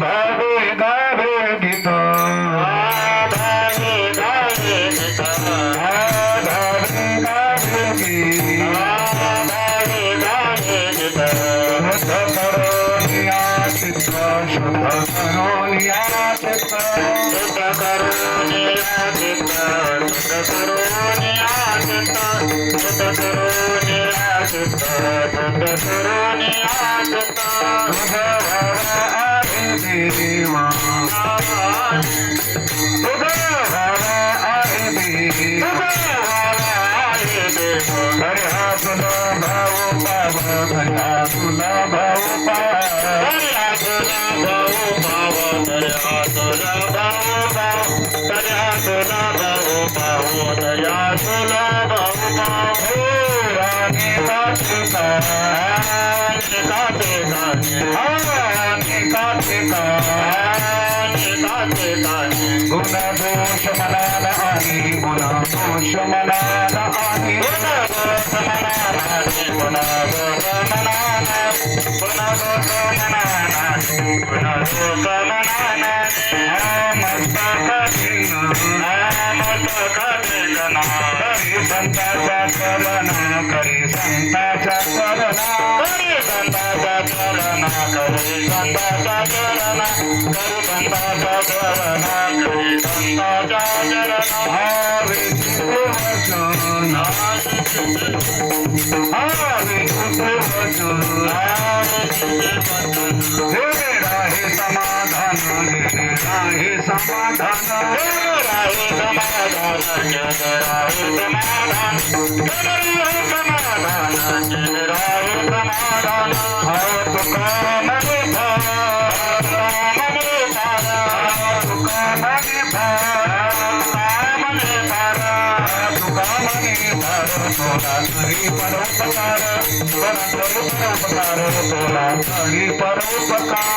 गावे गावे गीत गावे गावे गीत गावे गावे गीत गावे गावे गीत शुद्ध करोनिया चित्त शुद्ध करोनिया चित्त शुद्ध करोनिया चित्त शुद्ध करोनिया चित्त शुद्ध करोनिया चित्त शुद्ध करोनिया चित्त देवा तुला भाऊ पाव तुला भाऊ पाव गुण दोष मनाला आणि गुण दोष मनाला आणि गुण दोष मनाला गुण दोष मनाला गुण दोष मनाला गुण दोष मनाला मस्तक चिन्ह हरी संताचा करणा करी संताचा करणा करी संताचा करणा करी संताचा करणा करी संताचा करणा करी संताचा करणा हरे वचन हरे वचन हे राहे समाधान हे राहे समाधान हे राहे समाधान हे राहे समाधान समाधान तुका मने तोला हरी परोपकार तोला हरी परोपकार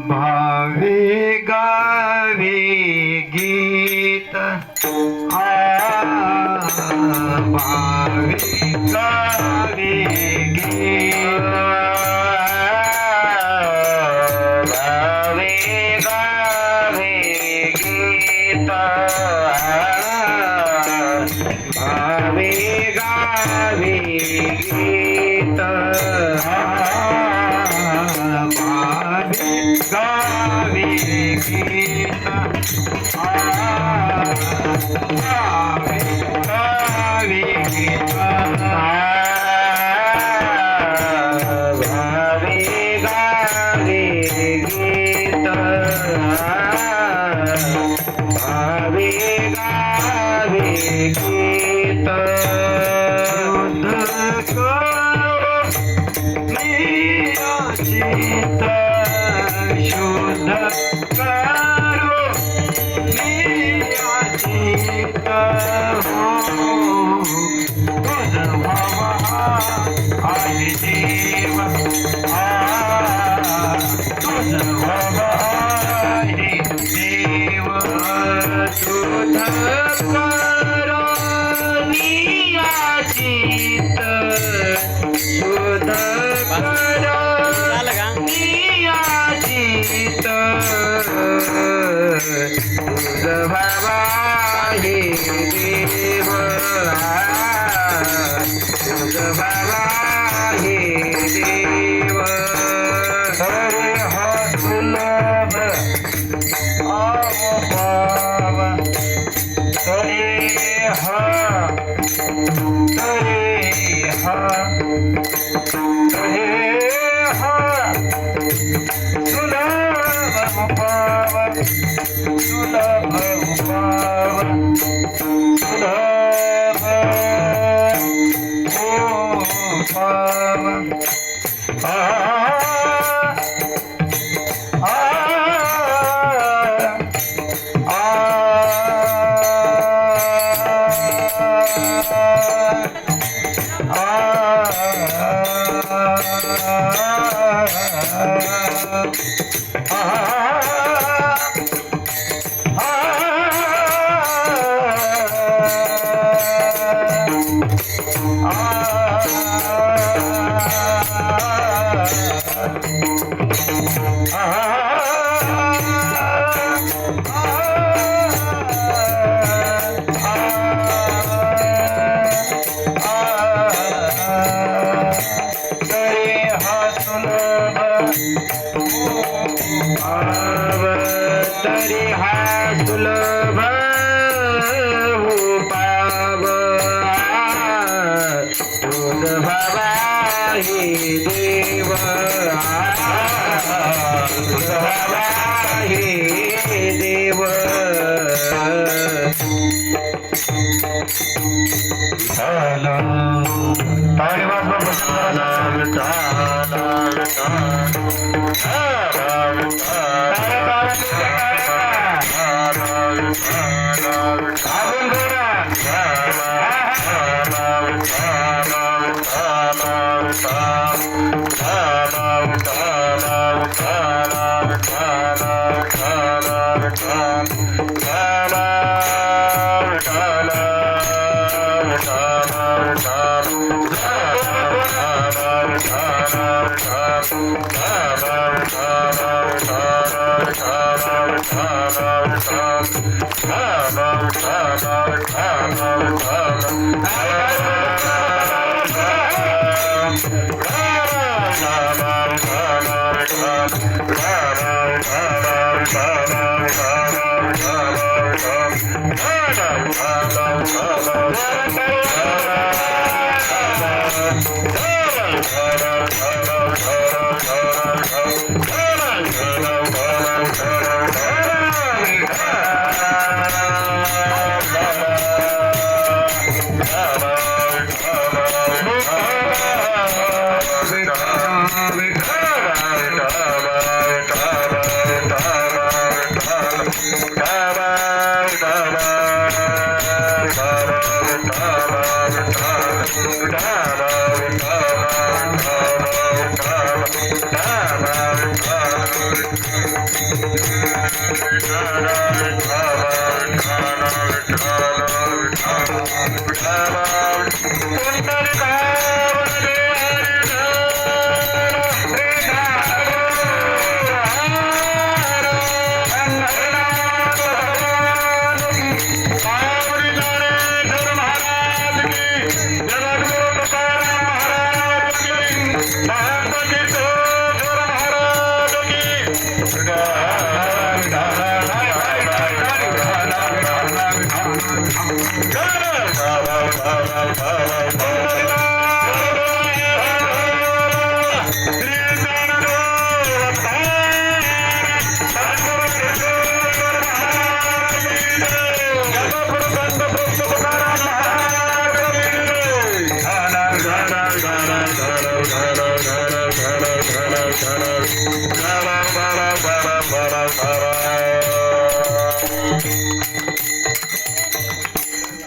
भावे गावे गीत भावे गावे गीत भावे गावे गीत भावे गावे गीत गावे गीत गावे गीत शुद्ध करो नियाचित हो तुझ भावा आई देव तुझ भावा आई देव शुद्ध करो नियाचित शुद्ध करो नियाचित तुझ भावा हे देव तुझ भावा हे देव हरे हा सुलभ आव पाव हरे हा सुलभ पाव सुलभ पाव सुलभ ओ पाव तरी हा सुलभ पाव तुझ भावा हे देव तुझ भावा हे देव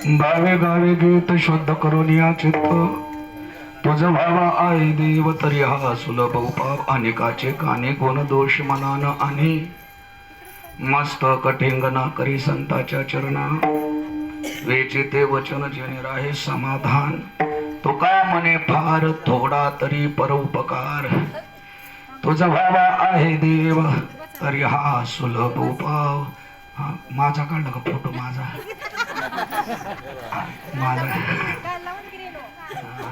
भावे गावे गीत शुद्ध करून या चित्त तुझ भावा आहे देव तरी हा सुलभ उपाव अनेकाचे काने गुण दोष मनान आणि मस्त कठिंगना करी संताच्या चरणा वेचिते वचन जेणे राहे समाधान तुका मने फार थोडा तरी परोपकार तुझा भावा आहे देव तरी हा सुलभ उपाव. हा, माझा काढला का फोटो माझा माझा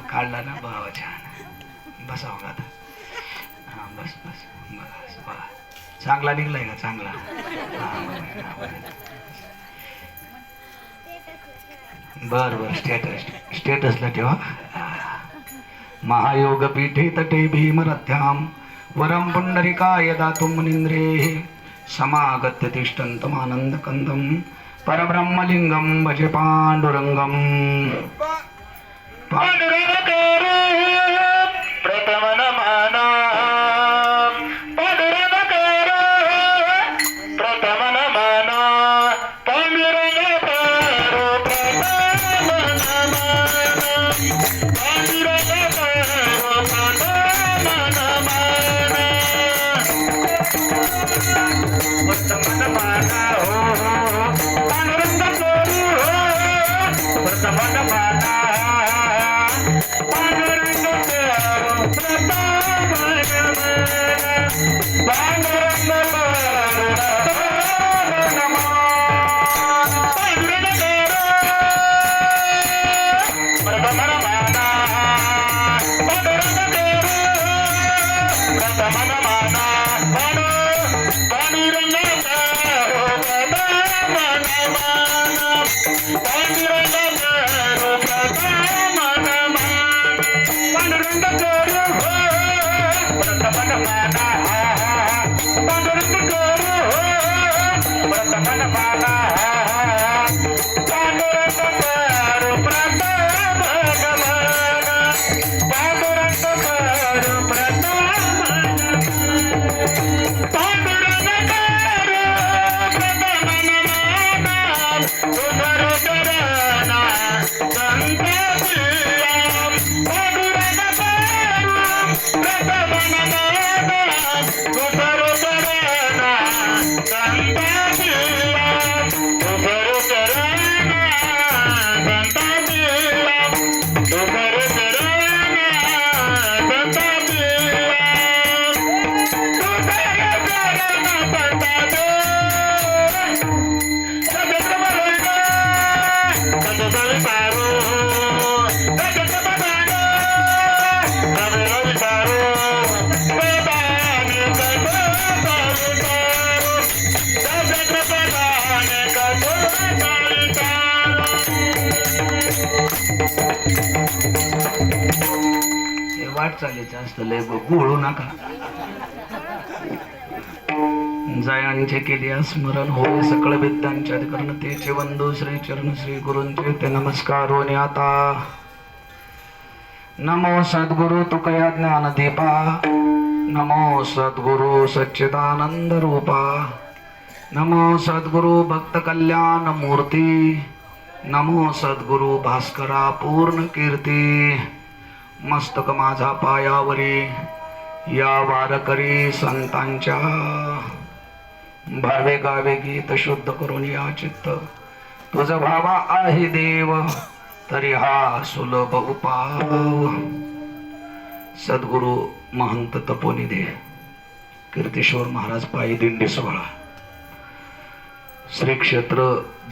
काढला ना भावा छान बसाव का आता. हा बस बस बस बघा चांगला निघलाय का चांगला. बर बर स्टेटसला ठेवा. महायोग पीठे तटे भीमरथ्याम वरम पुंडरिकाय दातुं मुनींद्रे समागत्य तिष्ठन्तमानंद कंदम परब्रह्मलिंगम भजे पांडुरंगम. प्रथम नमन पांडुरंगाकार प्रथम नमन पांडुरंगाकार प्रथम नमन पांडुरंगाकार प्रथम नमन वाटचालीचं असतं लय गोळू नका. जयांचे केले स्मरण होय सकळ विद्यांच्या कर्ण तेचे वंदो श्री चरण श्री गुरूंचे ते नमस्कार होणे आता. नमो सद्गुरु तुकया ज्ञान दीपा नमो सद्गुरु सच्चिदानंद रूपा नमो सद्गुरु भक्त कल्याण मूर्ती नमो सद्गुरु भास्करा पूर्ण कीर्ती. मस्तक माझा पायावरी या वारकरी संतांच्या भावे गावे गीत शुद्ध करून या चित्त तुझ भावा आहे देव तरी हा सुलभ उपाव. सद्गुरु महंत तपोनिधे कीर्तीश्वर महाराज पायी दिंडी सोहळा श्री क्षेत्र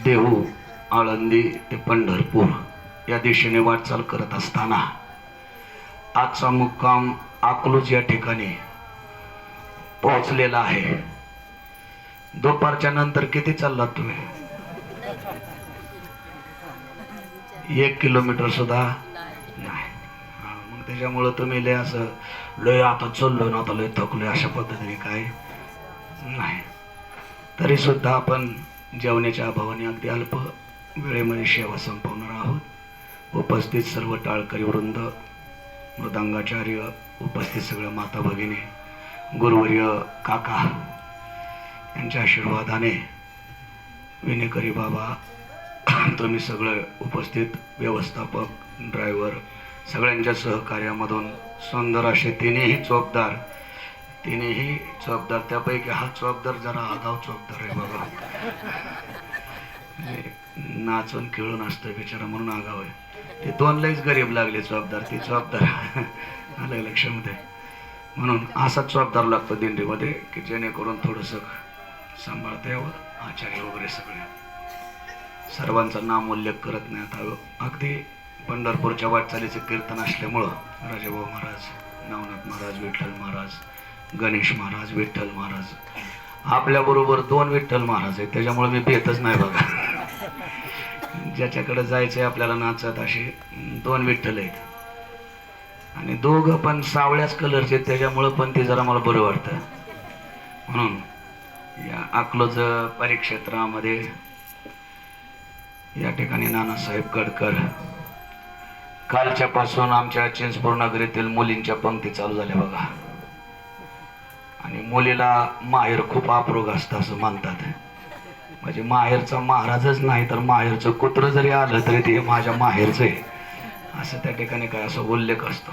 देहू आळंदी ते पंढरपूर या दिशेने वाटचाल करत असताना आजचा मुक्काम अकलूज या ठिकाणी पोहोचलेला आहे. दुपारच्या नंतर किती चाललात तुम्ही? 1 किलोमीटर सुद्धा नाही. मग त्याच्यामुळं तुम्ही लय असं लय आता चाललो ना आता लय थकलोय अशा पद्धतीने काय नाही. तरी सुद्धा आपण जेवणाच्या अभावाने अगदी अल्प वेळेमध्ये सेवा संपवणार आहोत. उपस्थित सर्व टाळकरी वृंद मृदांगाचार्य उपस्थित सगळ्या माता भगिनी गुरुवर्य काका यांच्या आशीर्वादाने विनेकरी बाबा तुम्ही सगळे उपस्थित व्यवस्थापक, ड्रायव्हर सगळ्यांच्या सहकार्यामधून सुंदर असे तिन्ही चोपदार त्यापैकी हा चोपदार जरा आगाव चोपदार आहे बघा. नाचून खेळून असतं बिचारा म्हणून आगाव आहे. ते दोन लईच गरीब लागले चोपदार, ते चोपदार आलं लक्षामध्ये. म्हणून असाच चोपदार लागतो दिंडीमध्ये की जेणेकरून थोडंसं सांभाळता यावं. आचार्य वगैरे सगळे सर्वांचा नाम उल्लेख करत नाही आता. अगदी पंढरपूरच्या वाटचालीचे कीर्तन असल्यामुळं राजाभाऊ महाराज, नवनाथ महाराज, विठ्ठल महाराज, गणेश महाराज, विठ्ठल महाराज, आपल्याबरोबर 2 विठ्ठल महाराज आहेत. त्याच्यामुळे मी भेटच नाही बघा. ज्याच्याकडे जायचंय आपल्याला नाचत असे 2 विठ्ठल आहेत आणि दोघं पण सावळ्याच कलरचे, त्याच्यामुळं पण ते जरा मला बरं वाटतं. म्हणून या अकलोज परिक्षेत्रामध्ये या ठिकाणी नानासाहेब गडकर कालच्यापासून आमच्या चिंचपूर नगरीतील मुलींच्या पंक्ती चालू झाल्या बघा. आणि मुलीला माहेर खूप अप्रोग असतं असं म्हणतात. म्हणजे माहेरचा महाराजच नाही तर माहेरचं कुत्र जरी आलं तरी ते माझ्या माहेरचं आहे असं त्या ठिकाणी काय असा उल्लेख असतो.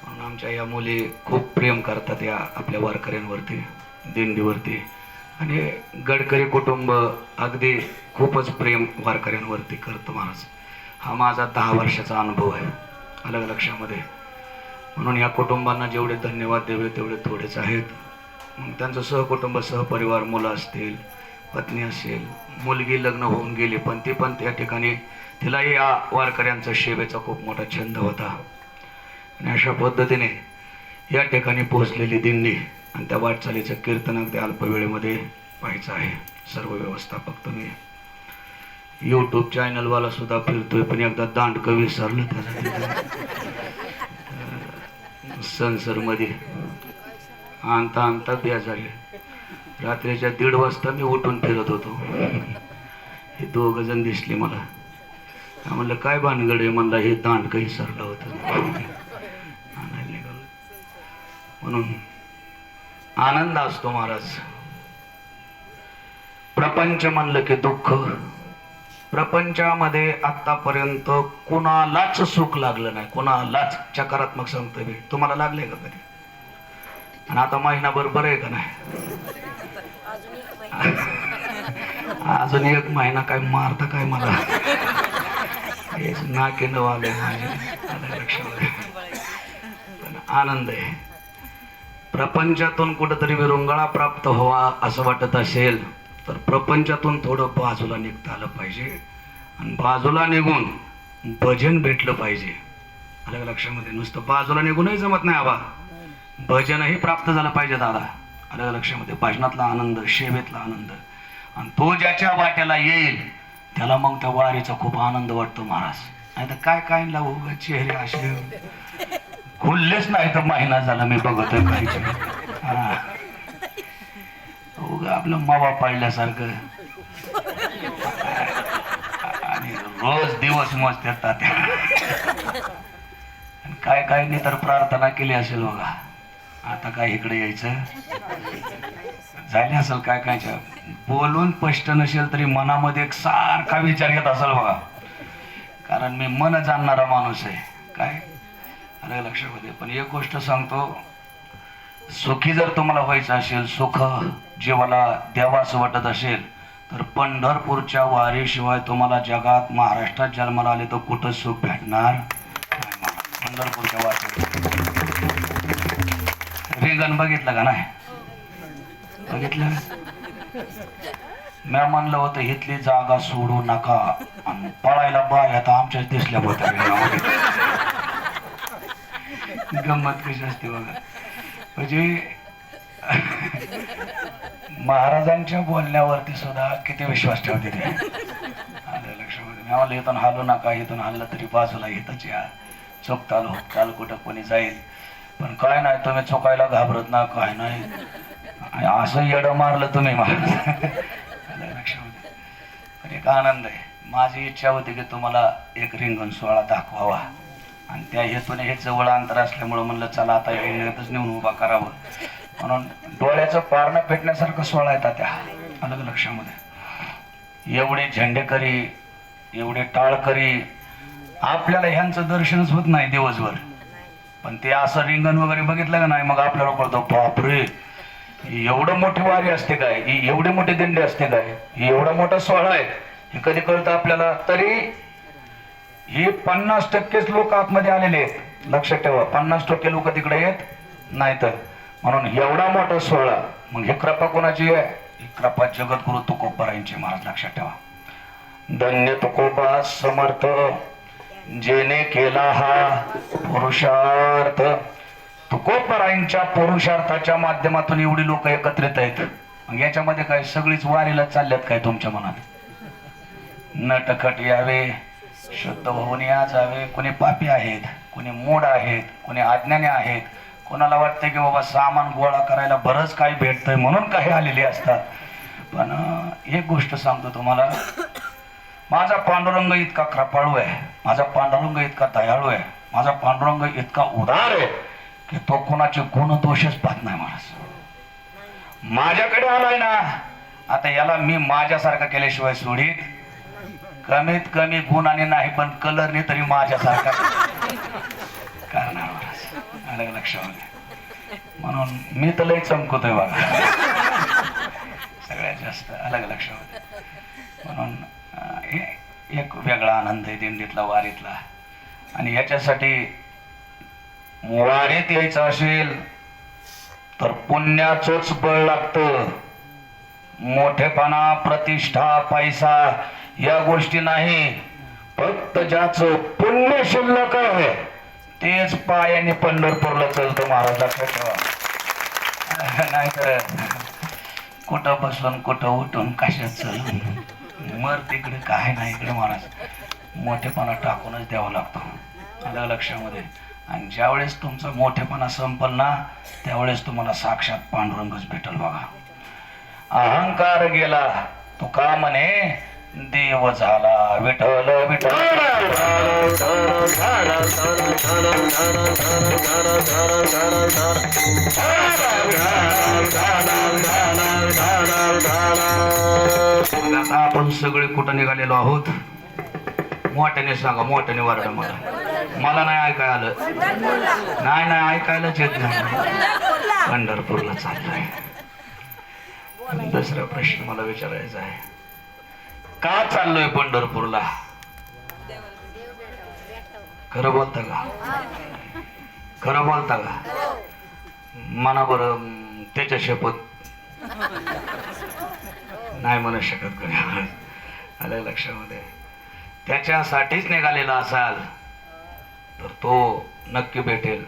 म्हणून आमच्या या मुली खूप प्रेम करतात या आपल्या वारकऱ्यांवरती, दिंडीवरती. आणि गडकरी कुटुंब अगदी खूपच प्रेम वारकऱ्यांवरती करतं महाराज. हा माझा 10 वर्षाचा अनुभव आहे अलग लक्षामध्ये. म्हणून या कुटुंबांना जेवढे धन्यवाद द्यावे तेवढे थोडेच आहेत. मग त्यांचं सहकुटुंब, सहपरिवार, मुलं असतील, पत्नी असेल, मुलगी लग्न होऊन गेली पण ती पण त्या ठिकाणी तिलाही या वारकऱ्यांचा सेवेचा खूप मोठा छंद होता. आणि अशा पद्धतीने या ठिकाणी पोहोचलेली दिंडी आणि त्या वाटचालीचं कीर्तन अगदी अल्प वेळेमध्ये पाहायचं आहे. सर्व व्यवस्थापक तुम्ही यूट्यूब चॅनलवाला सुद्धा फिरतोय पण एकदा दांडकं विसरलं त्याला संसरमध्ये आणता आणता बेजारी. रात्रीच्या 1:30 वाजता मी उठून फिरत होतो. हे 2 जण दिसले मला. म्हणलं काय भानगड आहे, म्हणलं हे दांडकं विसरलं होतं आणायला निघालो. म्हणून आनंद असतो महाराज. प्रपंच म्हणलं की दुःख. प्रपंचामध्ये आतापर्यंत कुणालाच सुख लागलं नाही, कुणालाच. सकारात्मक सांगतोय मी. तुम्हाला लागलंय का कधी? आणि आता महिनाभर बरं आहे का नाही? अजून 1 महिना काय मारता काय मला? हेच नाकेनं वाले माझ्या लक्षामध्ये. पण आनंद आहे. प्रपंचातून कुठंतरी विरंगुळा प्राप्त व्हावा असं वाटत असेल तर प्रपंचातून थोडं बाजूला निघता आलं पाहिजे. आणि बाजूला निघून भजन भेटलं पाहिजे. अलग लक्षामध्ये. नुसतं बाजूला निघूनही जमत नाही आबा, भजनही प्राप्त झालं पाहिजे दादा. अलग लक्षामध्ये. भजनातला आनंद, सेवेतला आनंद, आणि तो ज्याच्या वाट्याला येईल त्याला मग त्या वारीचा खूप आनंद वाटतो महाराज. नाही तर काय काय लावू चेहरे असे खुललेच नाही तर महिना झाला मी बघतोय काहीच. हा आपलं मावा पाडल्यासारखं आणि रोज दिवस मस्त येतात. काय काय नाही तर प्रार्थना केली असेल बघा. आता काय इकडे यायचं झाले असेल काय काय. बोलून स्पष्ट नसेल तरी मनामध्ये एक सारखा विचार येत असेल बघा. कारण मी मन जाणणारा माणूस आहे. काय अरे लक्षामध्ये. पण एक गोष्ट सांगतो, सुखी जर तुम्हाला व्हायचं असेल, सुख जीवाला द्यावासं वाटत असेल तर पंढरपूरच्या वारीशिवाय तुम्हाला जगात, महाराष्ट्रात जन्माला आले तर कुठं सुख भेटणार नाही. पंढरपूरच्या वारी रिंगण बघितलं का नाही? बघितलं. मी म्हणलं होतं इथली जागा सोडू नका आणि पळायला बाय आता आमच्याच दिसल्या होत्या. गंमत कशी असते बघा. म्हणजे महाराजांच्या बोलण्यावरती सुद्धा किती विश्वास ठेवते ते. आलं लक्षामध्ये. मी म्हणलं इथून हालू नका, इथून हल्लं तरी बाजूला इथंच या. चुकताल होताल कुठं कोणी जाईल पण काय नाही, तुम्ही चुकायला घाबरत ना, काय नाही. असं येडं मारलं तुम्ही महाराज. आलं लक्षामध्ये. पण एक आनंद आहे. माझी इच्छा होती की तुम्हाला एक रिंगण सोहळा दाखवावा आणि त्या हेतूने हे जवळ अंतर असल्यामुळं म्हणलं चला आता येण्यातच नेऊन उभा करावं. म्हणून डोळ्याचं पारणं फेटण्यासारखं सोहळा येतात त्या. अलग लक्षामध्ये. एवढे झेंडेकरी, एवढे टाळकरी, आपल्याला ह्यांचं दर्शनच होत नाही दिवसभर. पण ते असं रिंगण वगैरे बघितलं का नाही, मग आपल्याला कळतं बापरे, एवढं मोठी वारी असते काय, एवढे मोठे दिंडे असते काय, एवढा मोठा सोहळा आहे, हे कधी कळतं आपल्याला. तरी ही 50% लोक आतमध्ये आलेले आहेत. लक्षात ठेवा, 50% लोक तिकडे येत नाही. तर म्हणून एवढा मोठा सोहळा, मग हे कृपा कोणाची आहे? ही कृपा जगद्गुरु तुकोबारायांची. महाराज लक्षात ठेवा, धन्य तुकोबा समर्थ जेने केला हा पुरुषार्थ. तुकोबारायांच्या पुरुषार्थाच्या माध्यमातून एवढी लोक एकत्रित आहेत. मग याच्यामध्ये काय सगळीच वारीला चालल्यात काय तुमच्या मनात? नटखट यावे, शुद्ध होऊन या जावे. कोणी पापी आहेत, कोणी मूढ आहेत, कोणी अज्ञानी आहेत, कोणाला वाटतं की बाबा सामान गोळा करायला बरंच काही भेटतंय म्हणून काही आलेले असतात. पण एक गोष्ट सांगतो तुम्हाला, माझा पांडुरंग इतका कृपाळू आहे, माझा पांडुरंग इतका दयाळू आहे, माझा पांडुरंग इतका उदार आहे की तो कोणाचे गुण दोषच पाहत नाही. महाराज माझ्याकडे आलाय ना, आता याला मी माझ्यासारखा केल्याशिवाय सोडीत. कमीत कमी गुणाने नाही पण कलरने तरी माझ्यासारखा करणार. महाराज अलग लक्षामध्ये, म्हणून मी तर लय चमकतोय बघा सगळ्यात जास्त अलग लक्षामध्ये. म्हणून एक वेगळा आनंद आहे दिंडीतला, वारीतला. आणि याच्यासाठी वारीत यायचं असेल तर पुण्याचंच बळ लागतं. मोठेपणा, प्रतिष्ठा, पैसा या गोष्टी नाही. फक्त ज्याचं पुण्य शिल्लक आहे तेच पायाने पंढरपूरला चालतं. महाराज लक्षात ठेवा, नाहीतर कुठं बसून कुठं उठून कशात चलून मर तिकडे काय नाही. इकडे महाराज मोठेपणा टाकूनच द्यावा लागतो, आलं लक्षामध्ये. आणि ज्यावेळेस तुमचा मोठेपणा संपल ना, त्यावेळेस तुम्हाला साक्षात पांडुरंगच भेटल बघा. अहंकार गेला, तो का म्हणे देव झाला विठ्ठल विठ्ठल. आता आपण सगळे कुठं निघालेलो आहोत? मोठ्याने सांगा, मोठ्याने वरडा. मला नाही ऐकाय आलं, नाही ऐकायलाच येत नाही. पंढरपूरला चाललोय. दुसरा प्रश्न मला विचारायचा आहे, का चाललोय पंढरपूरला? खरं बोलता का? खरं बोलता का? मना बरं त्याच्या शपथ नाही म्हणू शकत कोणी. आलं लक्षामध्ये. त्याच्यासाठीच निघालेला असाल तर तो नक्की भेटेल.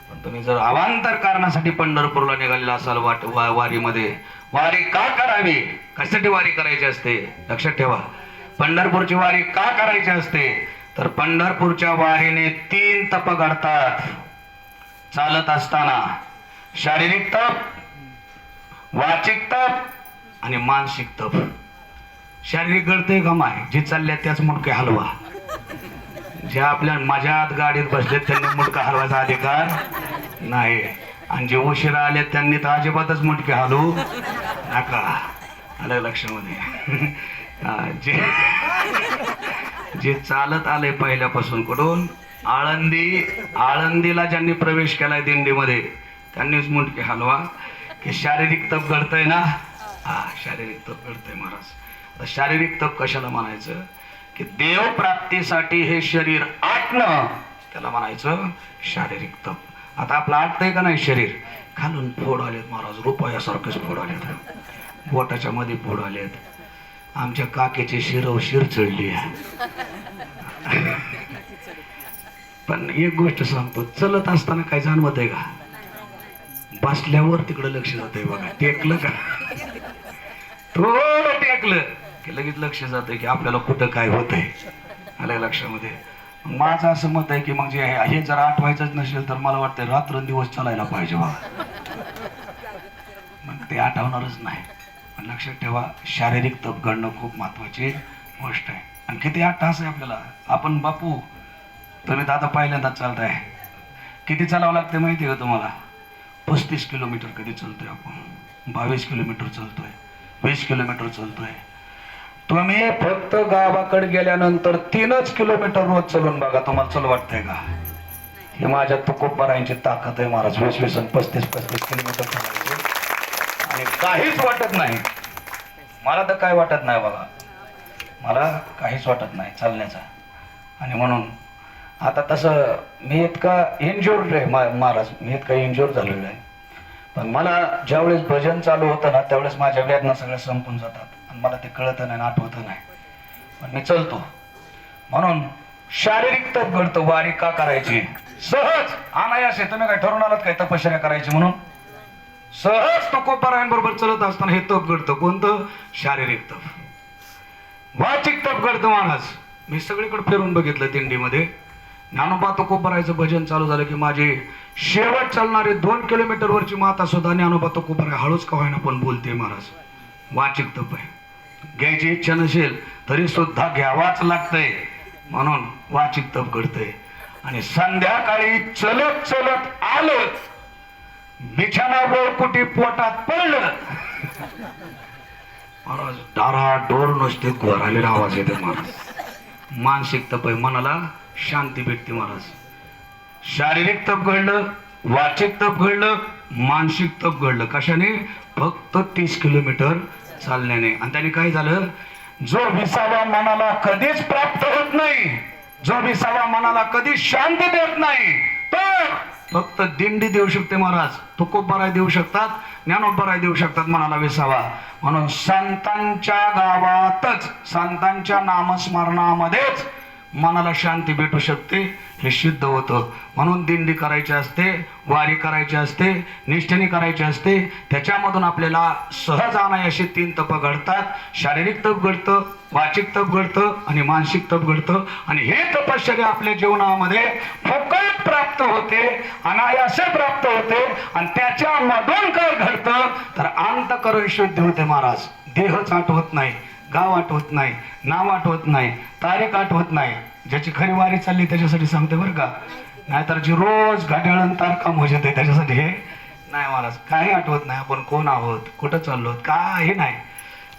पण तुम्ही जर अवांतर कारणासाठी पंढरपूरला निघालेला असाल वारीमध्ये, वारी का करावी, कशासाठी वारी करायची असते? लक्षात ठेवा, पंढरपूरची वारी का करायची असते? तर पंढरपूरच्या वारीने 3 तप घडतात. चालत असताना शारीरिक तप, वाचिक तप आणि मानसिक तप. शारीरिक घडते का माय? जे चालल्या त्याच मुंडके हलवा. ज्या आपल्या मजात गाडीत बसले त्यांनी मुंडका हलवायचा अधिकार नाही. आणि जे उशिरा आले त्यांनी तर अजिबातच मुंडके हलवू नका. आलं लक्षामध्ये. जे चालत आले पहिल्यापासून कुठून, आळंदीला ज्यांनी प्रवेश केलाय दिंडीमध्ये त्यांनीच मुंडके हलवा. की शारीरिक तप घडतंय ना, हा शारीरिक तप घडतंय महाराज. तर शारीरिक तप कशाला म्हणायचं? की देव प्राप्तीसाठी हे शरीर आटणं, त्याला म्हणायचं शारीरिक तप. आता आपलं आटतंय का नाही शरीर? खालून फोड आलेत महाराज, रुपयासारखेच फोड आलेत, बोटाच्या मध्ये फोड आलेत. आमच्या काकेची शिर चढली आहे. पण एक गोष्ट सांगतो, चलत असताना काय जाणवत आहे का? बसल्यावर तिकडं लक्ष जात आहे बघा. टेकलं का, थोडं टेकलं की लगेच लक्ष जातंय की आपल्याला कुठं काय होत आहे. आलं लक्षामध्ये. माझं असं मत आहे की मग जे हे जर आठवायचंच नसेल तर मला वाटतं रात्रंदिवस चालायला पाहिजे बघा, मग ते आठवणारच नाही. पण लक्षात ठेवा, शारीरिक तप घडणं खूप महत्वाची गोष्ट आहे. आणि किती 8 तास आहे आपल्याला. आपण बापू तुम्ही तर आता पहिल्यांदाच चालताय, किती चालावं लागतं माहिती आहे का तुम्हाला? 35 किलोमीटर कधी चालतोय आपण, 22 किलोमीटर चालतोय, 20 किलोमीटर चालतोय. तुम्ही फक्त गावाकडे गेल्यानंतर 3 किलोमीटर रोज चलून बघा, तुम्हाला चल वाटतंय का? हे माझ्या तुकोबारायांची ताकद आहे महाराज. 20-20 आणि 35-35 किलोमीटर चालायचे आणि काहीच वाटत नाही. मला तर काय वाटत नाही बघा, मला काहीच वाटत नाही चालण्याचा. आणि म्हणून आता तसं मी इतका इंज्युर्ड आहे महाराज, मी इतका इंज्युअर झालेलो आहे. पण मला ज्यावेळेस भजन चालू होतं ना त्यावेळेस माझ्या वेदना सगळ्या संपून जातात आणि मला ते कळत नाही, आठवत नाही. पण मी चलतो म्हणून शारीरिक तप घडतं. वारी का करायची? सहज अनायास आहे. तुम्ही काय ठरवून आलात काय तपश्चर्या करायची म्हणून? सहज तुकोबारायांबरोबर चलत असताना हे तप घडतं. कोणतं? शारीरिक तप. वाचिक तप घडतं महाराज. मी सगळीकडे फिरून बघितलं दिंडीमध्ये. ज्ञानोबा तुकोबारायचं भजन चालू झालं की माझी शेवट चालणारे 2 किलोमीटर वरची माता सुद्धा ज्ञानोबा तुकोबाराय हळूच का होईना पण बोलते महाराज. वाचिक तप आहे. घ्यायची इच्छा नसेल तरी सुद्धा घ्यावाच लागतंय म्हणून वाचिक तप घडतंय. आणि संध्याकाळी चलत चलत आलं, बिछाणावर कुठे पोटात पडलं महाराज, डाराडोर नुसते घोरालेला आवाज येते महाराज. मानसिक तप आहे, मनाला शांती भेटते महाराज. शारीरिक तप घडलं, वाचिक तप घडलं, मानसिक तप घडलं. कशाने? फक्त 30 किलोमीटर चालण्याने. आणि त्याने काय झालं? जो विसावा मनाला कधीच प्राप्त होत नाही, जो विसावा मनाला कधीच शांती देत नाही, तो फक्त दिंडी देऊ शकते महाराज. तुकोबाराय देऊ शकतात, ज्ञानोबाराय देऊ शकतात मनाला विसावा. म्हणून संतांच्या गावातच, संतांच्या नामस्मरणामध्येच मनाला शांती भेटू शकते, हे सिद्ध होतं. म्हणून दिंडी करायची असते, वारी करायची असते, निष्ठेने करायची असते. त्याच्यामधून आपल्याला सहज अनायासे 3 तप घडतात. शारीरिक तप घडतं, वाचिक तप घडतं आणि मानसिक तप घडतं. आणि हे तपश्चर्या आपल्या जीवनामध्ये फुकट प्राप्त होते, अनायासे प्राप्त होते. आणि त्याच्यामधून काय घडतं तर अंतःकरण शुद्ध होते महाराज. देहच आठवत नाही, गाव आठवत नाही, नाव आठवत नाही, तारीख आठवत नाही. ज्याची खरी वारी चालली त्याच्यासाठी सांगते बरं का. नाहीतर जी रोज घड्याळन तारखा मोजत आहे त्याच्यासाठी हे नाही महाराज. काही आठवत नाही, आपण कोण आहोत, कुठं चाललो, काही नाही.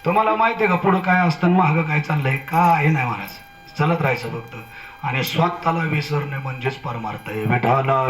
तुम्हाला माहिती आहे का पुढं काय असतं, मागं काय चाललंय? काही नाही महाराज. चलत राहायचं फक्त. आणि स्वतःला विसरणे म्हणजेच परमार्थ आहे. विठाला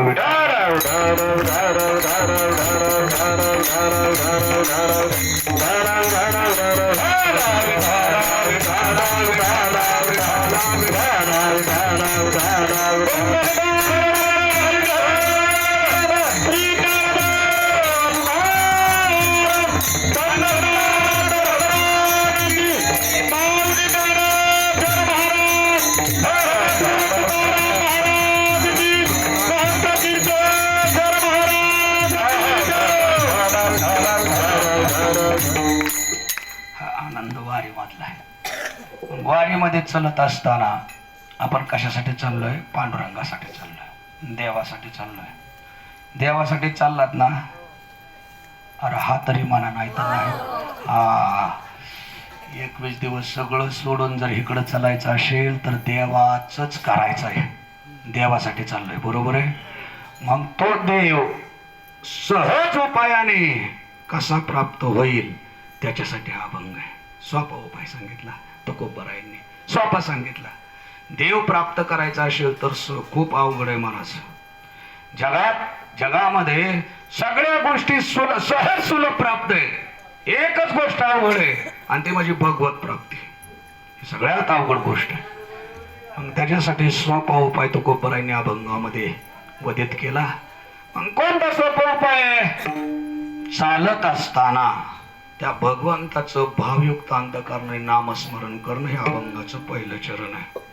वारीमध्ये चलत असताना आपण कशासाठी चाललोय? पांडुरंगासाठी चाललोय, देवासाठी चाललोय. देवासाठी चाललात ना, अरे हा तरी म्हणा, नाही तर नाही. 21 दिवस सगळं सोडून जर इकडं चालायचं असेल तर देवाचंच करायचं आहे. देवासाठी चाललोय, बरोबर आहे. मग तो देव सहज उपायाने कसा प्राप्त होईल त्याच्यासाठी हा अभंग आहे. सोपा उपाय सांगितला तुकोबारायांनी, सोपा सांगितला. देव प्राप्त करायचा असेल तर खूप अवघड आहे महाराज. जगामध्ये सगळ्या गोष्टी सहज सुलभ प्राप्त आहे. एकच गोष्ट अवघड आहे आणि ती म्हणजे भगवत प्राप्ती. सगळ्यात अवघड गोष्ट आहे. मग त्याच्यासाठी सोपा उपाय तुकोबारायांनी अभंगामध्ये वधित केला. मग कोणता सोपा उपाय आहे? चालत असताना त्या भगवंताचं भावयुक्त अंतःकरणाने नामस्मरण करणं हे अभंगाचं पहिलं चरण आहे.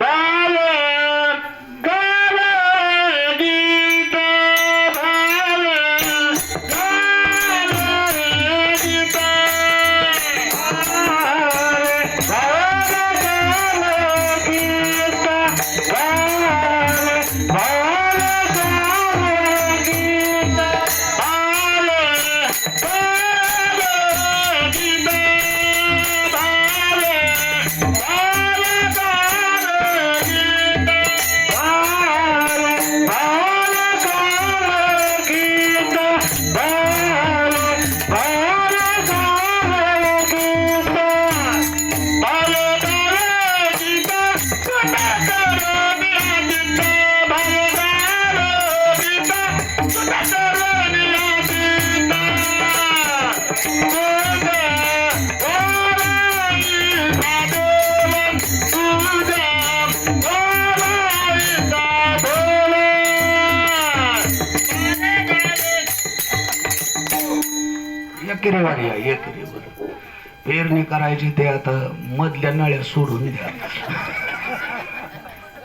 एकेरीवाडी आहे एकेरी बरोबर. पेरणी करायची ते आता मधल्या नळ्या सोडून द्या,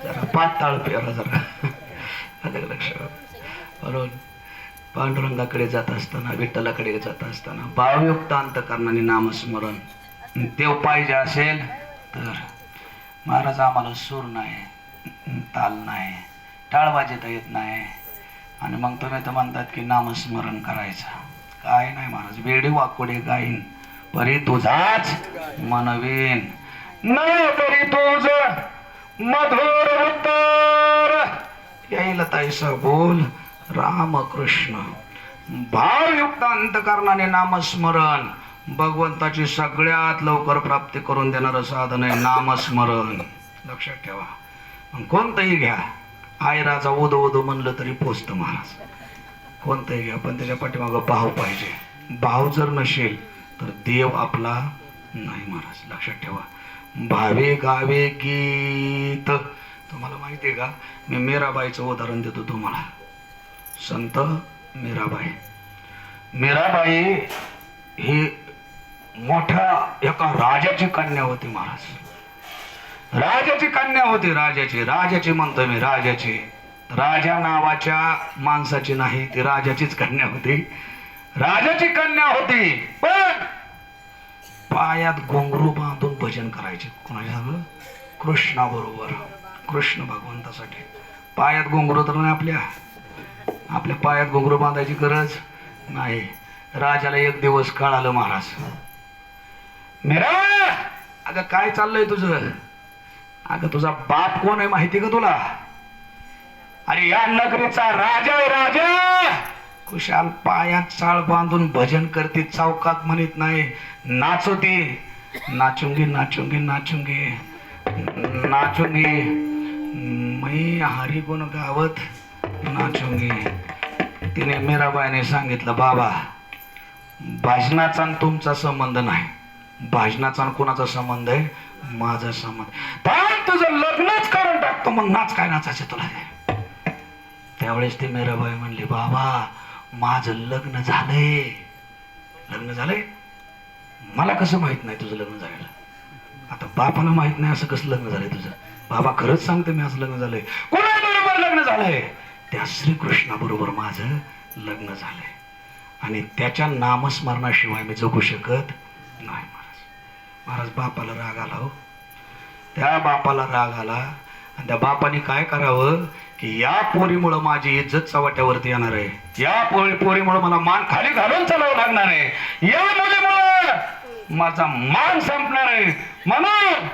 जरा पाताळ पेरा जरा. आलं का लक्षात? बरोबर. पांडुरंगाकडे जात असताना, विठ्ठलाकडे जात असताना भावयुक्त अंतकरणाने नामस्मरण देव पाहिजे असेल तर महाराज आम्हाला सूर नाही, ताल नाही, टाळ वाजवता येत नाही, आणि मग तुम्ही तर म्हणतात की नामस्मरण करायचं. काय नाही महाराज, वेडे वाकोडे गाईन परी तुझाच मनवीन, नाही तरी तुझ मधुर उत्तर येईल तैसा बोल रामकृष्ण. भावयुक्त अंतकरणाने नामस्मरण भगवंताची सगळ्यात लवकर प्राप्ती करून देणारं साधन आहे नामस्मरण. लक्षात ठेवा. मग कोणतंही घ्या, आयराचा ओदो ओदो म्हणलं तरी पोचतं महाराज. कोणतंही घ्या, पण त्याच्या पाठीमागं भाव पाहिजे. भाव जर नसेल तर देव आपला नाही महाराज. लक्षात ठेवा. भावे गावे गीत. तुम्हाला माहिती आहे का, मी मीराबाईचं उदाहरण देतो तुम्हाला. संत मीराबाई. मीराबाई ही मोठ्या एका राजाची कन्या होती महाराज. राजाची कन्या होती, राजाची म्हणतोय मी, राजाची. राजा नावाच्या माणसाची नाही, ती राजाचीच कन्या होती. राजाची कन्या होती, पण पायात घुंगरू बांधून भजन करायचे. कोणाच्या सांगलं? कृष्णाबरोबर, कृष्ण भगवंतासाठी. पायात घुंगरू तर नाही, आपल्या पायात घुंगरू बांधायची गरज नाही. राजाला एक दिवस कळालं, महाराज मीरा अगं काय चाललंय तुझं? अगं तुझा बाप कोण आहे माहिती का तुला? अरे या नगरीचा राजा आहे, राजा. कुशाल पायात चाळ बांधून भजन करते, चौकात म्हणत नाही, नाचवते. नाचूंगी नाचूंगी नाचूंगी नाचूंगी मी हरी गुण गावत नाचूंगी. तिने मीराबाईने सांगितलं, बाबा भाजनाचा तुमचा संबंध नाही, भाजनाचा कोणाचा संबंध आहे? माझा संबंध. पण तुझं लग्नच करून टाकतो, मग नाच काय नाचायचं तुला? त्यावेळेस ती मीराबाई म्हणली, बाबा माझं लग्न झालंय. लग्न झालंय? मला कसं माहित नाही तुझं लग्न झालेलं? आता बापाला माहित नाही असं कसं लग्न झालंय तुझं? बाबा खरंच सांगते मी, असं लग्न झालंय. कोणाबरोबर लग्न झालंय? त्या श्रीकृष्णाबरोबर माझं लग्न झालंय, आणि त्याच्या नामस्मरणाशिवाय मी जगू शकत नाही. महाराज बापाला राग आला हो. त्या बापाला राग आला, आणि त्या बापाने काय करावं की या पोरीमुळं माझी इज्जत चव्हाट्यावरती येणार आहे, या पोरीमुळं मला मान खाली घालून चालावं लागणार आहे, या मुलीमुळं माझा मान संपणार आहे. म्हणून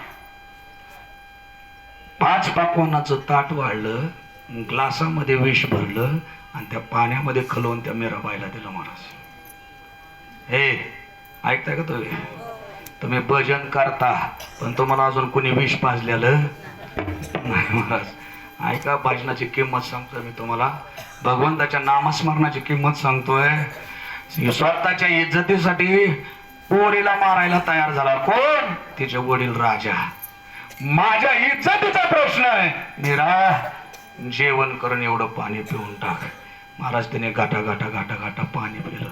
5 पाकवानाचं ताट वाढलं, ग्लासामध्ये विष भरलं, आणि त्या पाण्यामध्ये खलवून त्या मीराबाईला दिलं. महाराज हे ऐकताय का तुम्ही भजन करता, पण तुम्हाला अजून कोणी विष पाजलेलं नाही. महाराज ऐका, भजनाची किंमत सांगतोय मी तुम्हाला, भगवंताच्या नामस्मरणाची किंमत सांगतोय. स्वतःच्या इज्जतीसाठी पोरीला मारायला तयार झाला. कोण? तिचे वडील राजा. माझ्या इज्जतीचा प्रश्न आहे, मीरा जेवण करून एवढं पाणी पिऊन टाक. महाराज त्याने गाठा गाठा गाठा गाठा पाणी पिलं.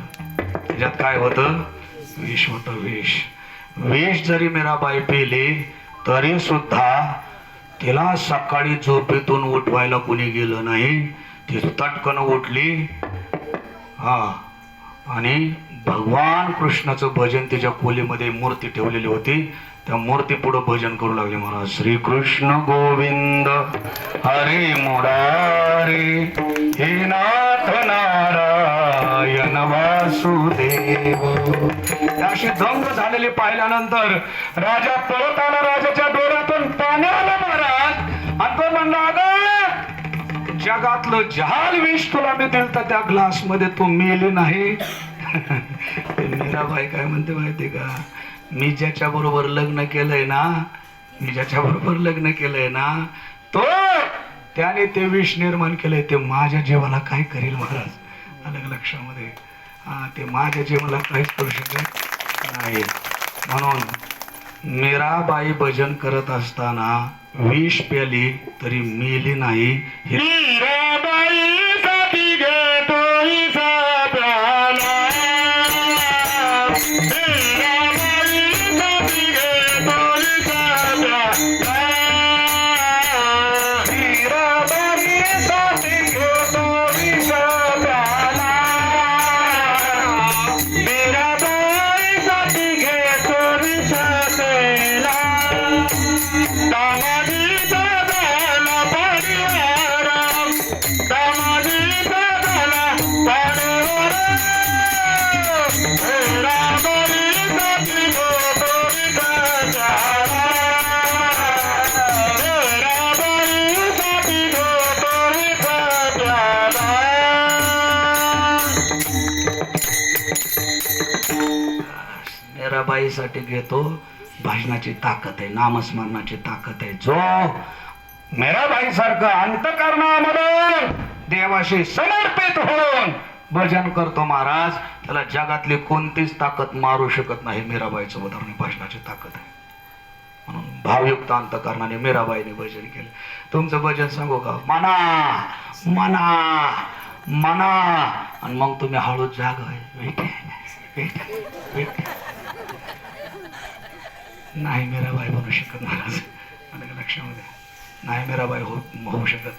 त्याच्यात काय होतं? विष होतं, विष. विष जरी मीराबाई पिली तरी सुद्धा तिला सकाळी झोपेतून उठवायला कुणी गेलं नाही. ती तटकन उठली, आणि भगवान कृष्णाचं भजन तिच्या खोलीमध्ये मूर्ती ठेवलेली होती, त्या मूर्ती पुढे भजन करू लागले. महाराज श्री कृष्ण गोविंद हरे मुरारी हे नाथ नारायण वासुदेव. अशी दंग झालेली पाहिल्यानंतर राजा परत आला, राजाच्या डोळ्यातून पाणी आलं महाराज. आणि तो म्हणला, अगं जगातलं जहाल विष तुला मी दिलं तर त्या ग्लास मध्ये तू मेली नाही. मीराबाई काय म्हणते माहिती का? मी ज्याच्या बरोबर लग्न केलंय ना, तो त्याने ते विष निर्माण केलंय, ते माझ्या जीवाला काय करेल महाराज? अलग लक्षामध्ये. ते माझ्या जीवाला काहीच करू शकत नाही. म्हणून मीराबाई भजन करत असताना विष प्याली तरी मेली नाही. मीराबाई साठी घेतो मीराबाईसाठी घेतो. भजनाची ताकद आहे, नामस्मरणाची ताकद आहे. जो मीराबाई सारखं अंतःकरणामधून देवाशी समर्पित होऊन भजन करतो महाराज, त्याला जगातली कोणतीच ताकद मारू शकत नाही. मीराबाईचं उदाहरण भजनाची ताकद आहे. म्हणून भावयुक्त अंतःकरणाने मीराबाईने भजन केलं. तुमचं भजन सांगू का? मना मना मना, आणि मग तुम्ही हळू जाग नाही. मीराबाई बनू शकत महाराज, लक्षामध्ये नाही मीराबाई होऊ शकत.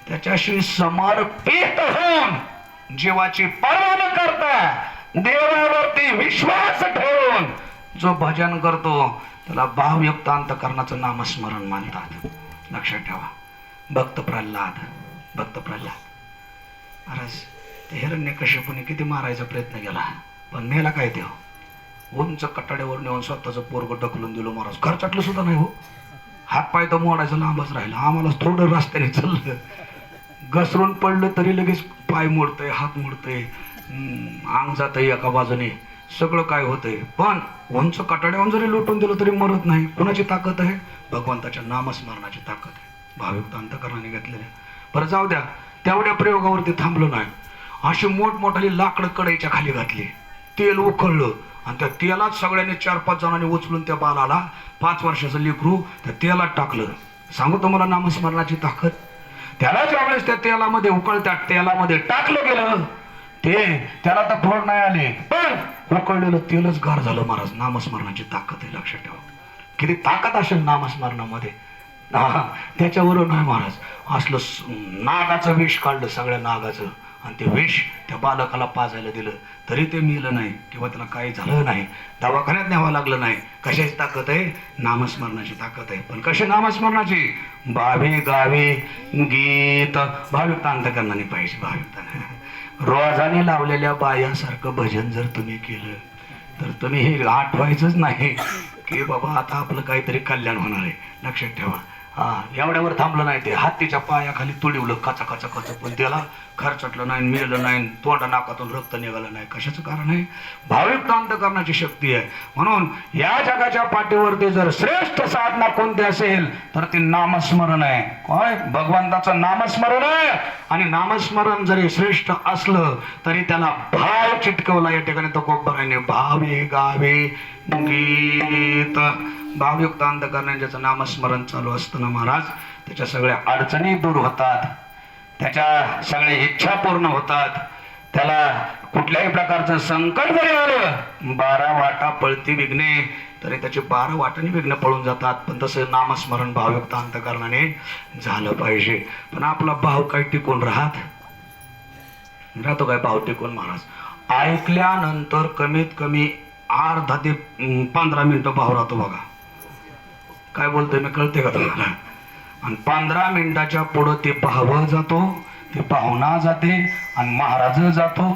त्याच्याशी समर्पित होऊन जीवाची पर्वा न करता देवावरती विश्वास ठेवून जो भजन करतो त्याला भावयुक्त अंतःकरणाचं नामस्मरण मानतात. लक्षात ठेवा. भक्त प्रल्हाद महाराज, ते हिरण्यकश्यपूने किती मारायचा प्रयत्न केला, पण मेला काय ते? उंच कटाड्यावर नेऊन स्वतःचं पोरग ढकलून दिलं महाराज. खर्चाटलं सुद्धा नाही हो. हातपाय तर मोडायचं लांबच राहिलं. आम्हाला थोडं रस्त्याने चाललं, घसरून पडलं तरी लगेच पाय मोडतंय, हात मोडतंय, अंग जातंय एका बाजूने, सगळं काय होतंय. पण उंच कटाड्यावर जरी लोटून दिलं तरी मरत नाही. कोणाची ताकद आहे? भगवंताच्या नामस्मरणाची ताकद आहे, भावयुक्त अंतःकरणाने घेतलेल्या. बरं जाऊ द्या, तेवढ्या प्रयोगावरती थांबलो नाही. अशी मोठमोठाली लाकडं कढईच्या खाली घातली, तेल उकळलं, आणि त्या तेलात सगळ्यांनी 4-5 जणांनी उचलून त्या बालाला, 5 वर्षाचं लेकरू, त्या तेलात टाकलं. सांगू तुम्हाला नामस्मरणाची ताकद. त्याला ज्यावेळेस त्या तेलामध्ये, उकळत्या तेलामध्ये टाकलं गेलं, त्याला तर फोड नाही आले, पण उकळलेलं तेलच गार झालं महाराज. नामस्मरणाची ताकद आहे, लक्षात ठेवा. किती ताकद असेल नामस्मरणामध्ये. त्याच्यावरून नाही महाराज, असलं नागाचं विष काढलं, सगळ्या नागाचं, आणि ते विष त्या बालकाला पाजायला दिलं, तरी ते मेलं नाही किंवा त्याला काही झालं नाही, दवाखान्यात न्यावं लागलं नाही. कशाची ताकद आहे? नामस्मरणाची ताकद आहे. पण कशी नामस्मरणाची? बावे गावे गीत भावयुक्त अंतःकरणाने पाहिजे. भावयुक्त रोजाने लावलेल्या बायासारखं भजन जर तुम्ही केलं तर तुम्ही हे आठवायचंच नाही की बाबा आता आपलं काहीतरी कल्याण होणार आहे. लक्षात ठेवा. एवढ्यावर थांबलं नाही. ते हत्तीच्या पायाखाली तुडवलं कचा कचा कचा, पण त्याला खर्चटलं नाही, मेलं नाही, तोंडा नाकातून रक्त निघालं नाही. कशाचं कारण आहे? भावयुक्त अंतःकरणाची शक्ती आहे. म्हणून या जगाच्या पाठीवरती जर श्रेष्ठ साधना कोणती असेल तर ते नामस्मरण आहे. काय? भगवंताचं नामस्मरण आहे. आणि नामस्मरण जरी श्रेष्ठ असलं तरी त्याला भाव चिटकवला. या ठिकाणी तो कोपराने भावे गावे गीत, भावयुक्त अंतःकरणाने ज्याचं नामस्मरण चालू असतं ना महाराज, त्याच्या सगळ्या अडचणी दूर होतात, त्याच्या सगळ्या इच्छा पूर्ण होतात. त्याला कुठल्याही प्रकारचं संकट जरी आलं, 12 वाटा पळती विघ्ने, तरी त्याचे 12 वाटांनी विघ्न पळून जातात. पण तसं नामस्मरण भावयुक्त अंतःकरणाने झालं पाहिजे. पण आपला भाव काही टिकून राहतो काय? भाव टिकून महाराज ऐकल्यानंतर कमीत कमी अर्धा ते 15 मिनिटं भाव राहतो बघा. काय बोलतोय मी कळते का तुम्हाला? आणि 15 मिनिटाच्या पुढं ते भाव जातो, ते भावना जाते, आणि महाराज जातो.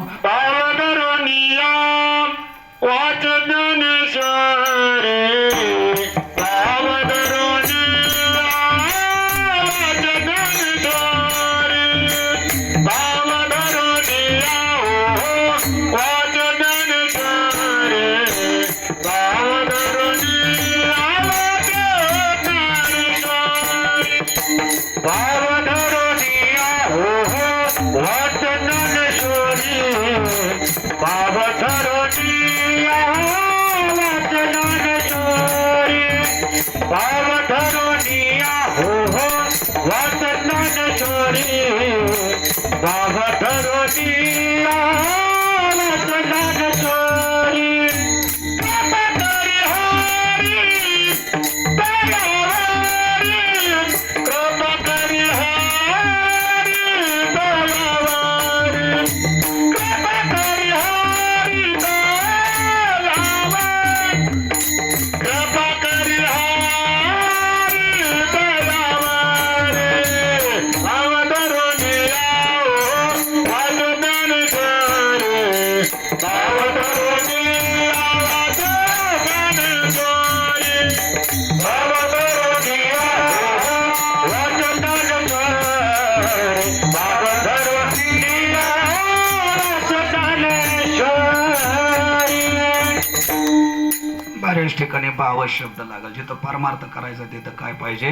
बऱ्याच ठिकाणी भाव शब्द लागल. जिथं परमार्थ करायचा तिथं काय पाहिजे?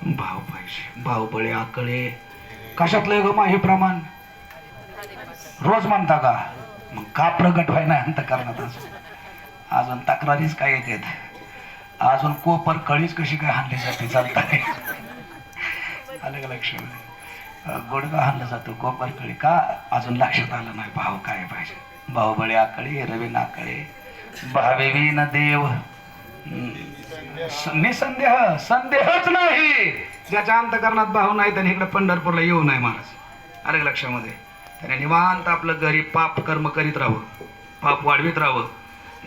भाव पाहिजे. भावबळे आकळे कशातलं ग मा हे प्रमाण रोज म्हणता का? मग का प्रगट व्हाय ना अंतःकरणात अजून तक्रारीच काय येतात? अजून कोपर कळीच कशी काय हाणली जाते? चालताय आलं का लक्षामध्ये? गोडगा हाणलं जातो कोपर कळी का? अजून लक्षात आलं नाही भाव काय पाहिजे. भावबळे आकळे रवी नाकळे भावेवी न देव निसंदेह संदेहच नाही. ज्याच्या अंतकरणात भाव नाही त्याने इकडे पंढरपूरला येऊ नये महाराज. अरे लक्षामध्ये त्याने निवांत आपलं घरी पाप कर्म करीत राहावं, पाप वाढवीत राहावं,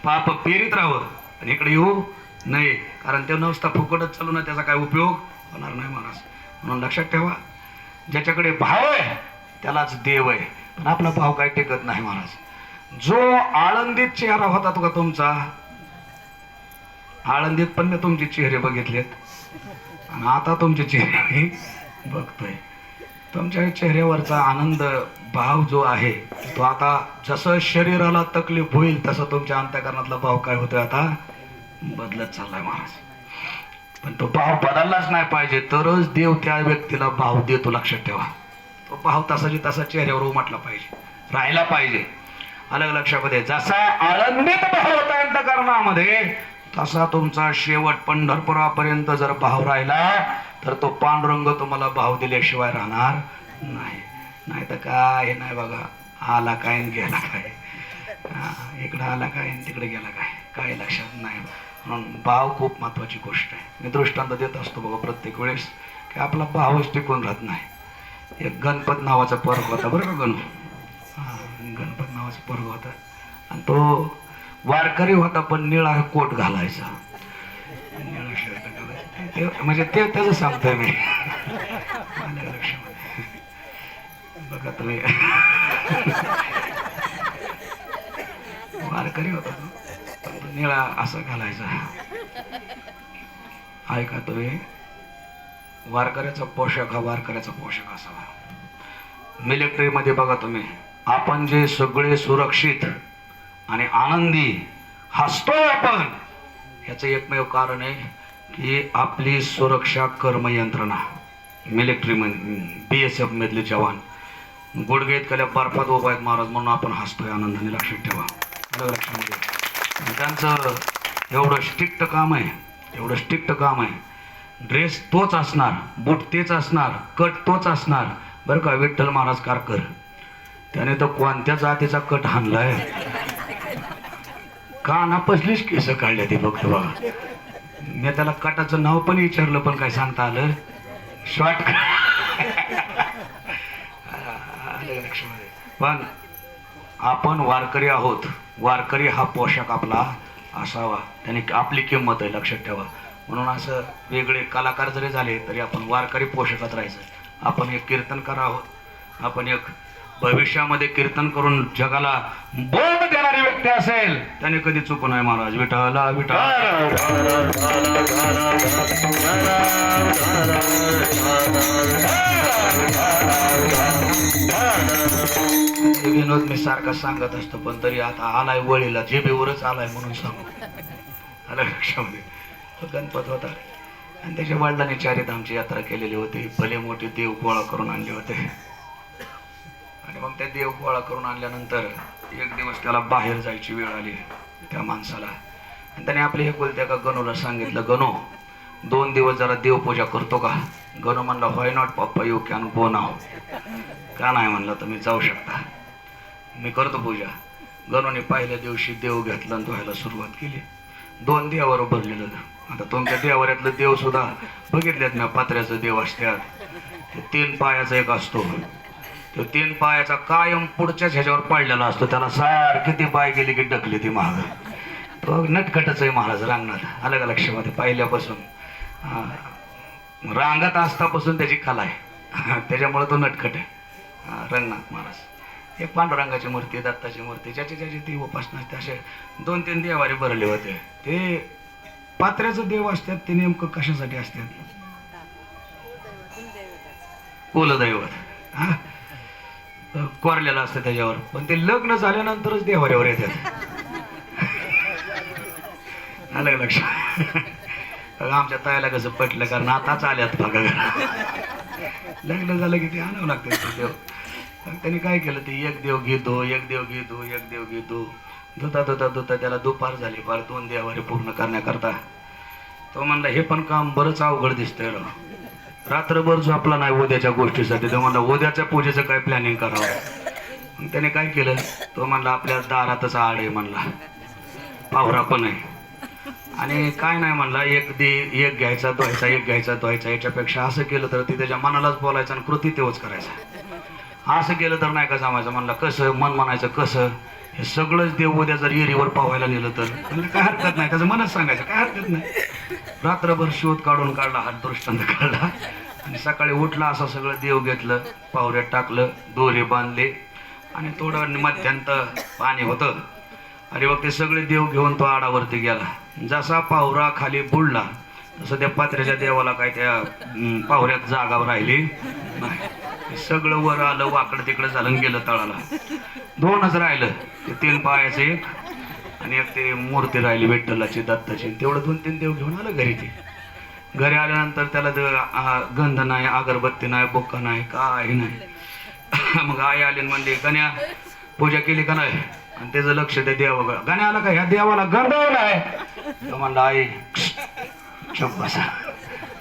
पाप पेरीत राहावं आणि इकडे येऊ नाही. कारण ते नुसता फुकटच चालू ना त्याचा काय उपयोग होणार नाही महाराज. म्हणून लक्षात ठेवा ज्याच्याकडे भाव आहे त्यालाच देव आहे. पण आपला भाव काय टेकत नाही महाराज. जो आळंदीत चेहरा होता तो का तुमचा, आळंदीत पण मी तुमचे चेहरे बघितलेत आणि आता तुमचे चेहरे मी बघतोय. तुमच्या चेहऱ्यावरचा आनंद भाव जो आहे तो आता जसं शरीराला तकलीफ होईल तसं तुमच्या अंतःकरणातला भाव काय होतोय आता बदलत चाललाय महाराज. पण तो भाव बदललाच नाही पाहिजे तरच देव त्या व्यक्तीला भाव देतो. लक्षात ठेवा तो भाव तसाची तसा चेहऱ्यावर उमटला पाहिजे, राहिला पाहिजे. अलग लक्षामध्ये जसा आनंदित भाव होता अंतःकरणामध्ये तसा तुमचा शेवट पंढरपुरापर्यंत जर भाव राहिला तर तो पांडुरंग तुम्हाला भाव दिल्याशिवाय राहणार नाही. नाही तर काय नाही बघा, आला काय आणि गेला काय, इकडं आला काय आणि तिकडे गेला काय, काय लक्षात नाही. म्हणून भाव खूप महत्वाची गोष्ट आहे. मी दृष्टांत देत असतो बघा प्रत्येक वेळेस की आपला भावच टिकून राहत नाही. एक गणपत नावाचा पर्व होता बरं का, गणपत नावाचा पर्व होता आणि तो वारकरी होता पण निळा कोट घालायचा, निळा शर्ट घालायचा. म्हणजे ते त्याचं सांगतोय मी लक्षामध्ये बघा तुम्ही. वारकरी होता तो पण तो निळा असा घालायचा. ऐका तुम्ही, वारकऱ्याचा पोशाख हा वारकऱ्याचा पोशाख असावा. मिलिटरीमध्ये बघा तुम्ही आपण जे सगळे सुरक्षित आणि आनंदी हसतोय आपण याचं एकमेव कारण आहे की आपली सुरक्षा कर्म यंत्रणा मिलिटरीमध्ये BSF मधले जवान गुडघे इतक्या बर्फात उभा आहेत महाराज म्हणून आपण हसतोय आनंदाने. लक्षात ठेवा लक्षामध्ये त्यांचं एवढं स्ट्रिक्ट काम आहे, एवढं स्ट्रिक्ट काम आहे. ड्रेस तोच असणार, बूट तेच असणार, कट तोच असणार बरं का. विठ्ठल महाराज कारकर त्याने तर कोणत्या जातीचा कट हाणलाय, काना पसलीच केस काढल्या ते बघतो बघा. मी त्याला कटाचं नाव पण विचारलं पण काय सांगता आलं शॉर्ट लक्षामध्ये. पण आपण वारकरी आहोत, वारकरी हा पोशाख आपला असावा, त्याने आपली किंमत आहे. लक्षात ठेवा. म्हणून असं वेगळे कलाकार जरी झाले तरी आपण वारकरी पोशाखात राहायचं. आपण एक कीर्तनकार आहोत, आपण एक भविष्यामध्ये कीर्तन करून जगाला बोध देणारी व्यक्ती असेल त्याने कधी चुकू नये महाराज. विठ्ठला विठ्ठल. विनोद मी सारखा सांगत असतो पण तरी आता आलाय वळीला, जेबेवरच आलाय म्हणून सांगू. आलं लक्षामध्ये. तो गणपत होता आणि त्याच्या वडिलांनी चारिधामची यात्रा केलेली होती. भले मोठे देव गोळा करून आणले होते आणि मग त्या देव गोळा करून आणल्यानंतर एक दिवस त्याला बाहेर जायची वेळ आली त्या माणसाला आणि त्याने आपल्या एकुलत्या का गणूला सांगितलं, गणू 2 दिवस जरा देवपूजा करतो का? गणू म्हणला व्हाय नॉट पप्पा, यू कॅन गो नाव. का नाही म्हणलं तुम्ही जाऊ शकता, मी करतो पूजा. गणूने पहिल्या दिवशी देव घेतला आणि धुवायला सुरुवात केली. 2 देवावर भरलेलं. आता तुमच्या देवाऱ्यातलं देव सुद्धा बघितलेत ना, पात्र्याचं देव असतात, ते 3 पायाचा एक असतो. तो 3 पायाचा कायम पुढच्याच ह्याच्यावर पडलेला असतो. त्याला सारखी ती पाय गेली की ढकली ती महाग. तो नटखटच आहे महाराज रांगणात. आलं का लक्षामध्ये? पहिल्यापासून रांगात असतापासून त्याची कला आहे, त्याच्यामुळे तो नटखट आहे. रंगनाथ महाराज एक पांडुरंगाची मूर्ती, दत्ताची मूर्ती, ज्याची ज्याची ती उपासना असते. असे 2-3 देवारे भरले होते. ते पात्र्याचं देव असतात ते नेमकं कशासाठी असतात? कुलदैवत. कोरलेलं असतं त्याच्यावर. पण ते लग्न झाल्यानंतरच देवाऱ्यावर येतात. आलं का लक्षात? आमच्या ताईला कसं पटलं, कारण आताच आल्यात बघा लग्न झालं की ते आणावं लागतं ते देव. मग त्यांनी काय केलं, ते एक देव घेतो, एक देव घेतो, एक देव घेतो, धुता त्याला दुपार झाली, फार 2 देवारे पूर्ण करण्याकरता. तो म्हणला हे पण काम बरंच अवघड दिसतंय राव, रात्रभर झोपला नाही उद्याच्या गोष्टीसाठी. तो म्हणला उद्याच्या पूजेचं काय प्लॅनिंग करावं. मग त्याने काय केलं, तो म्हणला आपल्या दारातच आड आहे म्हणला, पावरा पण आहे, आणि काय नाही म्हणला, एक घ्यायचा धुवायचा, एक घ्यायचा धुवायचा. याच्यापेक्षा असं केलं तर ती त्याच्या मनालाच बोलायचं आणि कृती तेवच करायचं. असं केलं तर नाही का जमायचं. म्हणला कसं, मन म्हणायचं कसं, हे सगळंच देव उद्या जर एरीवर पाहायला नेलं तर म्हणजे काय हरकत नाही, त्याचं मनच सांगायचं काय हरकत नाही. रात्रभर शोध काढून काढला, हात दृष्टांत काढला, आणि सकाळी उठला, असं सगळं देव घेतलं, पावऱ्यात टाकलं, दोरे बांधले, आणि थोडं मध्यांत पाणी होतं. आणि मग ते सगळे देव घेऊन तो आडावरती गेला. जसा पावरा खाली बुडला तसं त्या पात्र्याच्या देवाला काय त्या पावऱ्यात जागा राहिली नाही. ते सगळं वर आलं, वाकडं तिकडं झालं आणि गेलं तळाला. 2च राहिलं, ते 3 पायाचं एक, आणि एक ते मूर्ती राहिली विठ्ठलाची, दत्ताची. तेवढं 2-3 देव घेऊन आलं घरी. ते घरी आल्यानंतर त्याला गंध नाही, अगरबत्ती नाही, बुक्का नाही, काही नाही. मग आई आली म्हणली, गण्या पूजा केली का नाही? आणि त्याचं लक्ष त्या देवाकडं. गण्या आला का, ह्या देवाला गंधव नाही. तो म्हणला आई चुप बसा.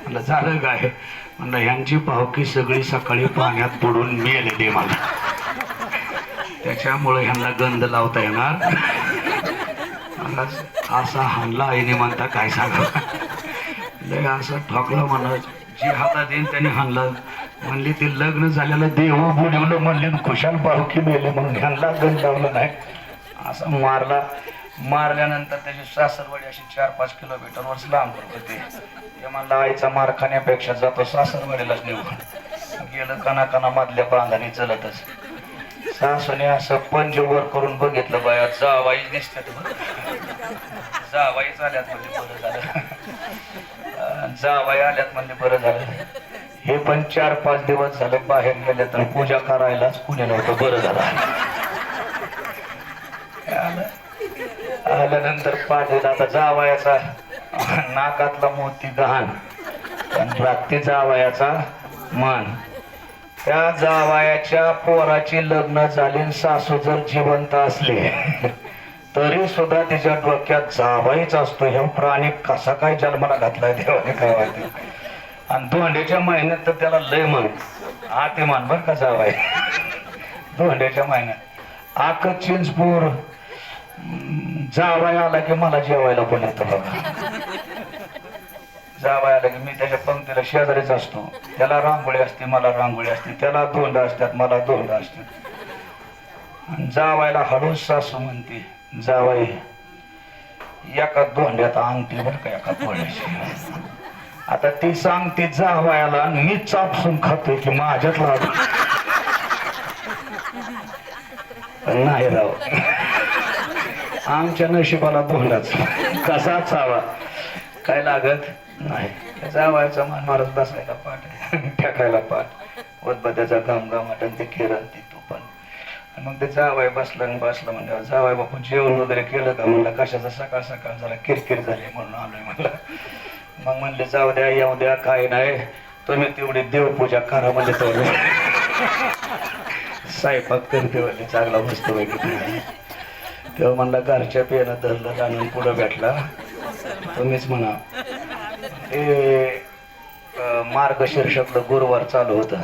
म्हणलं झालं काय? म्हणलं ह्यांची पावकी सगळी सकाळी पाण्यात बुडून मेले दे मला, त्याच्यामुळे ह्यांना गंध लावता येणार. असा हाणला आईने म्हणता काय सांगा, लय असं ठोकलं म्हणत, जी हातात येईन त्याने हाणलं. म्हणली ते लग्न झालेलं देव बुडवलं म्हणले, खुशाल पावकी मेले म्हणून ह्यांना गंध लावलं नाही. असं मारल्यानंतर त्याची सासरवाडी अशी 4-5 किलोमीटरवर लांब होते. ते म्हणलं आईचा मार खाण्यापेक्षा जातो सासरवाडीलाच निघून गेलं. कना मधल्या बांधाने चलतच. सासूने असं पंजवर करून बघितलं, बाया जावाई दिसतात, जावाई आल्यात म्हणजे बरं झालं, जावाई आल्यात म्हणजे बरं झालं. हे पण 4-5 दिवस झाले बाहेर गेले तर पूजा करायलाच कुणी नव्हतं, बरं झालं. आल्यानंतर पाहिजे आता जावयाचा नाकातला मोती गहाण, रात्री जावयाचा मन. त्या जावयाच्या पोराची लग्न झाली, सासू जर जिवंत असले तरी सुद्धा तिच्या डोक्यात जावाईच असतो. हे प्राणी कसा काय जन्माला घातलाय देवाने काय माहिती. आणि धोंड्याच्या महिन्यात तर त्याला लय म्हण आते मान बर का जावाय. धोंड्याच्या महिन्यात आक चिंचपूर जावाय आला की मला जेवायला पण येतं बघा. जावाय आला की मी त्याच्या पंक्तीला शेजारीच असतो. त्याला रांगोळी असते, मला रांगोळी असते, त्याला धोंड असतात, मला धोंड असतात. जावायला हळूच सासू म्हणते, जावाई एका धोंड्यात अंगठी बर का, एका पोळ्याची. आता ती सांगते जावायला, मी चापसून खातोय की माझ्यात लागू नाही राव. आमच्या नशिबाला धोंडाच कसाच हवा, काय लागत नाही. जावायचा मान मारत बसायला पाठ, टाकायला पाठ, उदबत्याचा घमघमाट ते किरण ते तू पण. मग ते जावाय बसलं म्हणजे जावाय बापू जेवण वगैरे केलं का? म्हणलं कशाचं, सकाळ जरा किरकिर झाली म्हणून आलोय म्हणलं. मग म्हणले जाऊ द्या, येऊ द्या, काय नाही, तुम्ही तेवढी देवपूजा करा म्हणजे तेवढे स्वयंपाक करते म्हणजे चांगला मस्त वगैरे. तेव्हा म्हणला घरच्या पेनं धरलं आणून पुढं भेटला. तुम्हीच म्हणा ते मार्गशीर्षातलं गुरुवार चालू होतं.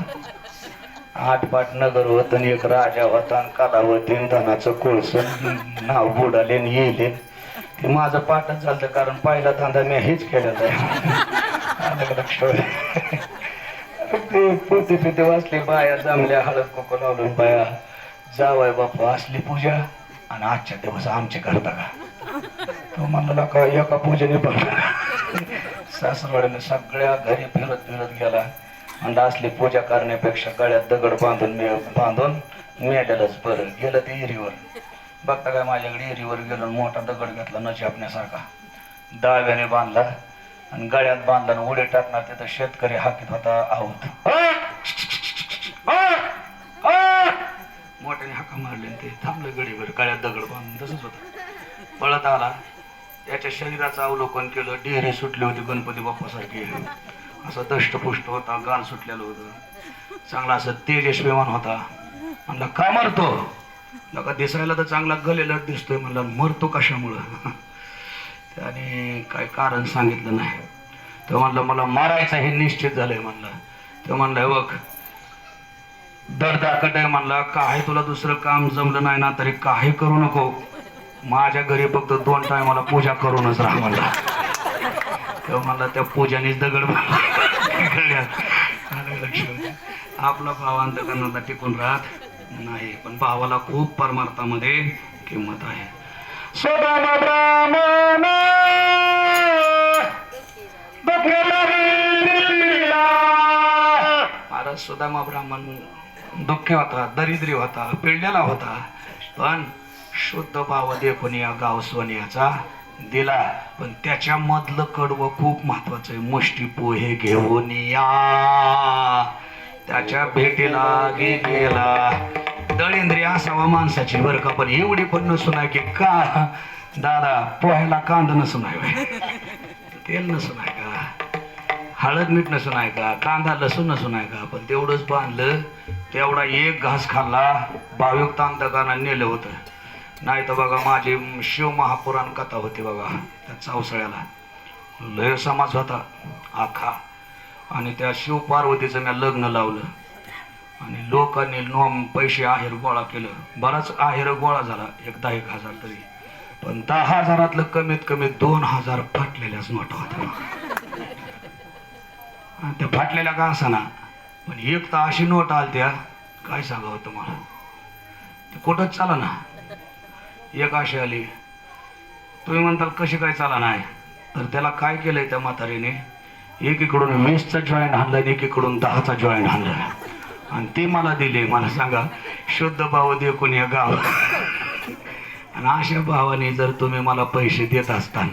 8-5 नगर होतं आणि एक राजा होता आणि कलावती धनाचं कोळसं नाव बुडाले येले. ते माझं पाठच झालं, कारण पहिला धंदा मी हेच केलेला आहे. लक्ष ते पोते पिते वाचले, बाया जमल्या, हळद कुकू लावून बाया जावाय बापू असली पूजा आणि आजच्या दिवस आमचे करता का? तो म्हणला का एका पूजेने पण सासरवाडीने सगळ्या घरी फिरत गेला. आणि असली पूजा करण्यापेक्षा गळ्यात दगड बांधून मेलेलंच बरं. गेलं ते एरीवर. बघता काय माझ्याकडे एरीवर गेलो, मोठा दगड घेतला न छापण्यासारखा, डाव्याने बांधला आणि गळ्यात बांधला आणि उडे टाकणार. तिथं शेतकरी हाकीत होता आहोत. मोठ्याने हाका मारले ते थांबलं गडीवर, गळ्यात दगड बांधून. तसंच होतं. पळत आला याच्या शरीराचं अवलोकन केलं. डेरे सुटले होते गणपती बाप्पासारखे. असं दष्टपुष्ट होता, गाल सुटलेलं होतं, चांगला असं तेजस्वीमान होता. म्हणलं का मरतो? लका दिसायला तर चांगला गलेलट दिसतोय. म्हणलं मरतो कशामुळं? त्याने काय कारण सांगितलं नाही. तर म्हणलं मला मारायचं हे निश्चित झालंय म्हणलं. तर म्हणलं बघ दडदाकट आहे म्हणला, काही तुला दुसरं काम जमलं नाही ना तरी काही करू नको, माझ्या घरी फक्त 2 टायमाला पूजा करूनच राहा म्हणला. तेव्हा म्हणला त्या पूजानेच दगड आपला भाव अंतकरणाला टिकून राहत नाही, पण भावाला खूप परमार्थामध्ये किंमत आहे. सुदामा ब्राह्मण महाराज सुदामा ब्राह्मण दुःखी होता, दरिद्री होता, पिळलेला होता, पण शुद्ध भाव देखून या गाव सोनियाचा दिला. पण त्याच्या मधलं कडवं खूप महत्वाचं आहे. मुष्टी पोहे घेऊन या त्याच्या भेटीला गेला. दळिंद्रिय असावा माणसाची बरं का, पण एवढी पण नसून आहे की का दादा पोह्याला कांदा नसून आहे, तेल नसून आहे का, हळद मीठ नसून आहे का, कांदा लसूण नसून आहे का, पण तेवढंच बांधलं. तेवढा एक घास खाल्ला, भाविक तांतकांना नेलं होतं. नाही तर बघा माझी शिव महापुराण कथा होती बघा, त्या चौसळ्याला लय समाज होता आखा, आणि त्या शिव पार्वतीचं मी लग्न लावलं आणि लोकांनी पैसे आहेर गोळा केलं. बराच आहेर गोळा झाला, 10,000 तरी, पण 10,000 कमीत कमी 2,000 फाटलेल्याच नोटा होत्या. आणि त्या फाटलेल्या का असा ना, पण एक तर अशी नोट आलत्या काय सांगावं तुम्हाला, ते कुठंच चाला ना. एक अशी आली, तुम्ही म्हणताल कशी काय चाला नाही, तर त्याला काय केलंय त्या म्हातारीने, एकीकडून 20चा जॉईंट आणला आणि एकीकडून 10चा जॉईंट आणला आणि ते मला दिले. मला सांगा शुद्ध भाव देखून या गाव. आणि अशा भावाने जर तुम्ही मला पैसे देत असताल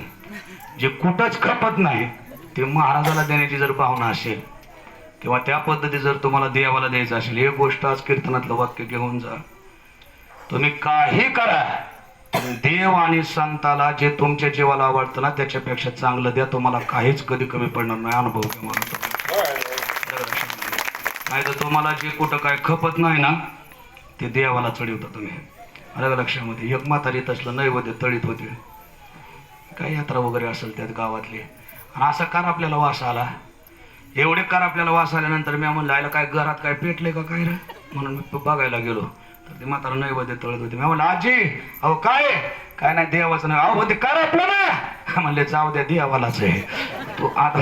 जे कुठंच खपत नाही, ते महाराजाला देण्याची जर भावना असेल किंवा त्या पद्धती जर तुम्हाला देवाला द्यायचं असेल, एक गोष्ट आज कीर्तनातलं वाक्य घेऊन जा, तुम्ही काही करा, देव आणि संताला जे तुमच्या जीवाला आवडतं ना त्याच्यापेक्षा चांगलं द्या, तुम्हाला काहीच कधी कमी पडणार नाही. अनुभव घ्या मला. नाही तर तुम्हाला जे कुठं काय खपत नाही ना ते देवाला चढवता तुम्ही. अलग लक्षामध्ये एक म्हातारी तसलं नैवेद्य तळीत होते, काय यात्रा वगैरे असेल त्यात गावातली, आणि असं कार आपल्याला वास आला. एवढे कार आपल्याला वास आल्यानंतर मी म्हणलं आयला काय घरात काय पेटले का काय रे, म्हणून मी बघायला गेलो तर ते म्हातारा नैवेद्य तळत होते. मी म्हणलं आजी अहो काय काय नाही देवाचं नाही. अहो ते कार आपलं ना, म्हणले जाऊ द्या देवालाच आहे तो. आता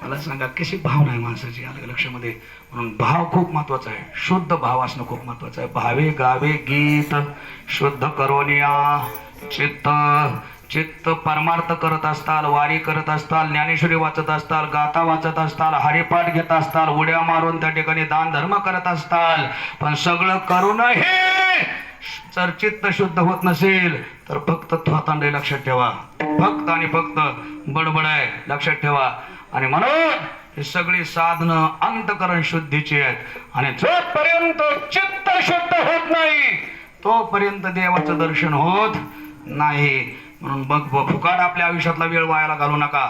मला सांगा कशी भावना आहे माणसाची अलग लक्षामध्ये. म्हणून भाव खूप महत्वाचा आहे, शुद्ध भाव असणं खूप महत्वाचं आहे. भावे गावे गीत शुद्ध करोनिया चित्त. चित्त परमार्थ करत असताल, वारी करत असताल, ज्ञानेश्वरी वाचत असताल, गाथा वाचत असताल, हरिपाठ घेत असताल, उड्या मारून त्या ठिकाणी दान धर्म करत असताल, पण सगळं करूनही जर चित्त शुद्ध होत नसेल तर फक्त थोतांडे लक्षात ठेवा, फक्त आणि फक्त बडबड आहे लक्षात ठेवा. आणि म्हणून ही सगळी साधनं अंतकरण शुद्धीची आहेत. आणि जोपर्यंत चित्त शुद्ध होत नाही तोपर्यंत देवाचं दर्शन होत नाही. म्हणून बघ फुकाट आपल्या आयुष्यातला वेळ वायाला घालू नका.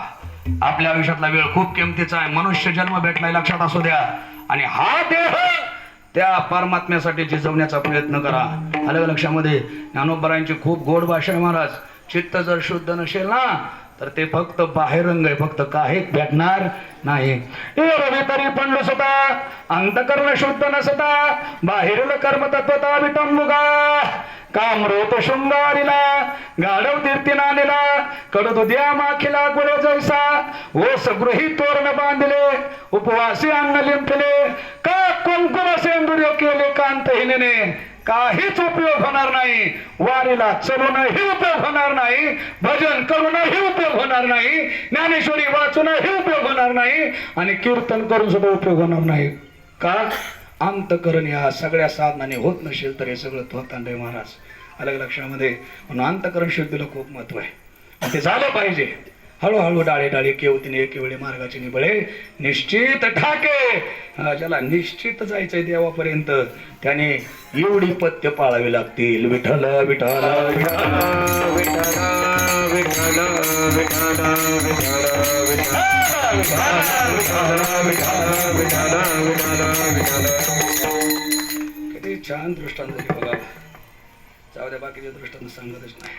आपल्या आयुष्यातला वेळ खूप किमतीचा आहे. मनुष्य जन्म भेटलाय लक्षात असू द्या, आणि हा देह त्या परमात्म्यासाठी झिजवण्याचा प्रयत्न करा. अलग लक्षामध्ये ज्ञानोबरायांची खूप गोड भाषा आहे महाराज. चित्त जर शुद्ध नसेल ना तर ते फक्त बाहेरंग आहे, फक्त काहीच भेटणार नाही. तरी पण नसता अंतकरण शुद्ध नसता बाहेरील कर्मतत्वता विटंबुगा कामरोत शृंगारीला गाढव तीर्थीना नेला कडत द्या माखिला गुळे जैसा ओस गृही तोरण बांधले उपवासी अन्न लिंपले का कुंकुम सेंदुर्य केले कांतहीने काहीच उपयोग होणार नाही. वारीला चलूनही उपयोग होणार नाही, भजन करूनही उपयोग होणार नाही, ज्ञानेश्वरी वाचूनही उपयोग होणार नाही, आणि कीर्तन करून सुद्धा उपयोग होणार नाही. का अंतकरण या सगळ्या साधनाने होत नसेल तर हे सगळं थोतांड आहे महाराज. अलग लक्षामध्ये. म्हणून अंतकरण शुद्धीला खूप महत्व आहे, आणि ते झालं पाहिजे. हळूहळू डाळे डाळे केवतीने एक वेळे मार्गाचे निबळे निश्चित ठाके. ज्याला निश्चित जायचंय देवापर्यंत त्याने एवढी पथ्य पाळावी लागतील. विठ्ठल विठ्ठल किती छान दृष्टांत झाली बघा. जाऊ द्या, बाकीचे दृष्टांत सांगतच नाही.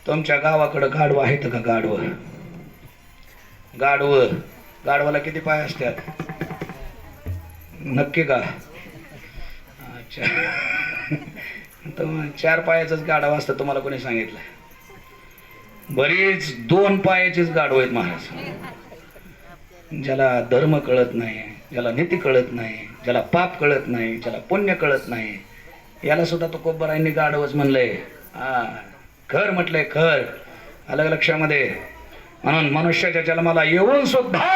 तुमच्या गावाकडं गाढवं आहेत का? गाढवाला किती पाय असतात? नक्की का? अच्छा. तर 4 पायाचंच गाढव असतं तुम्हाला कोणी सांगितलं? बरीच 2 पायाचीच गाढवं आहेत महाराज. ज्याला धर्म कळत नाही, ज्याला नीती कळत नाही, ज्याला पाप कळत नाही, ज्याला पुण्य कळत नाही, याला सुद्धा तो कोबरायांनी गाढवच म्हणलंय. खर म्हटलंय, खर. अलग लक्षामध्ये. म्हणून मनुष्याच्या जन्माला येऊन सुद्धा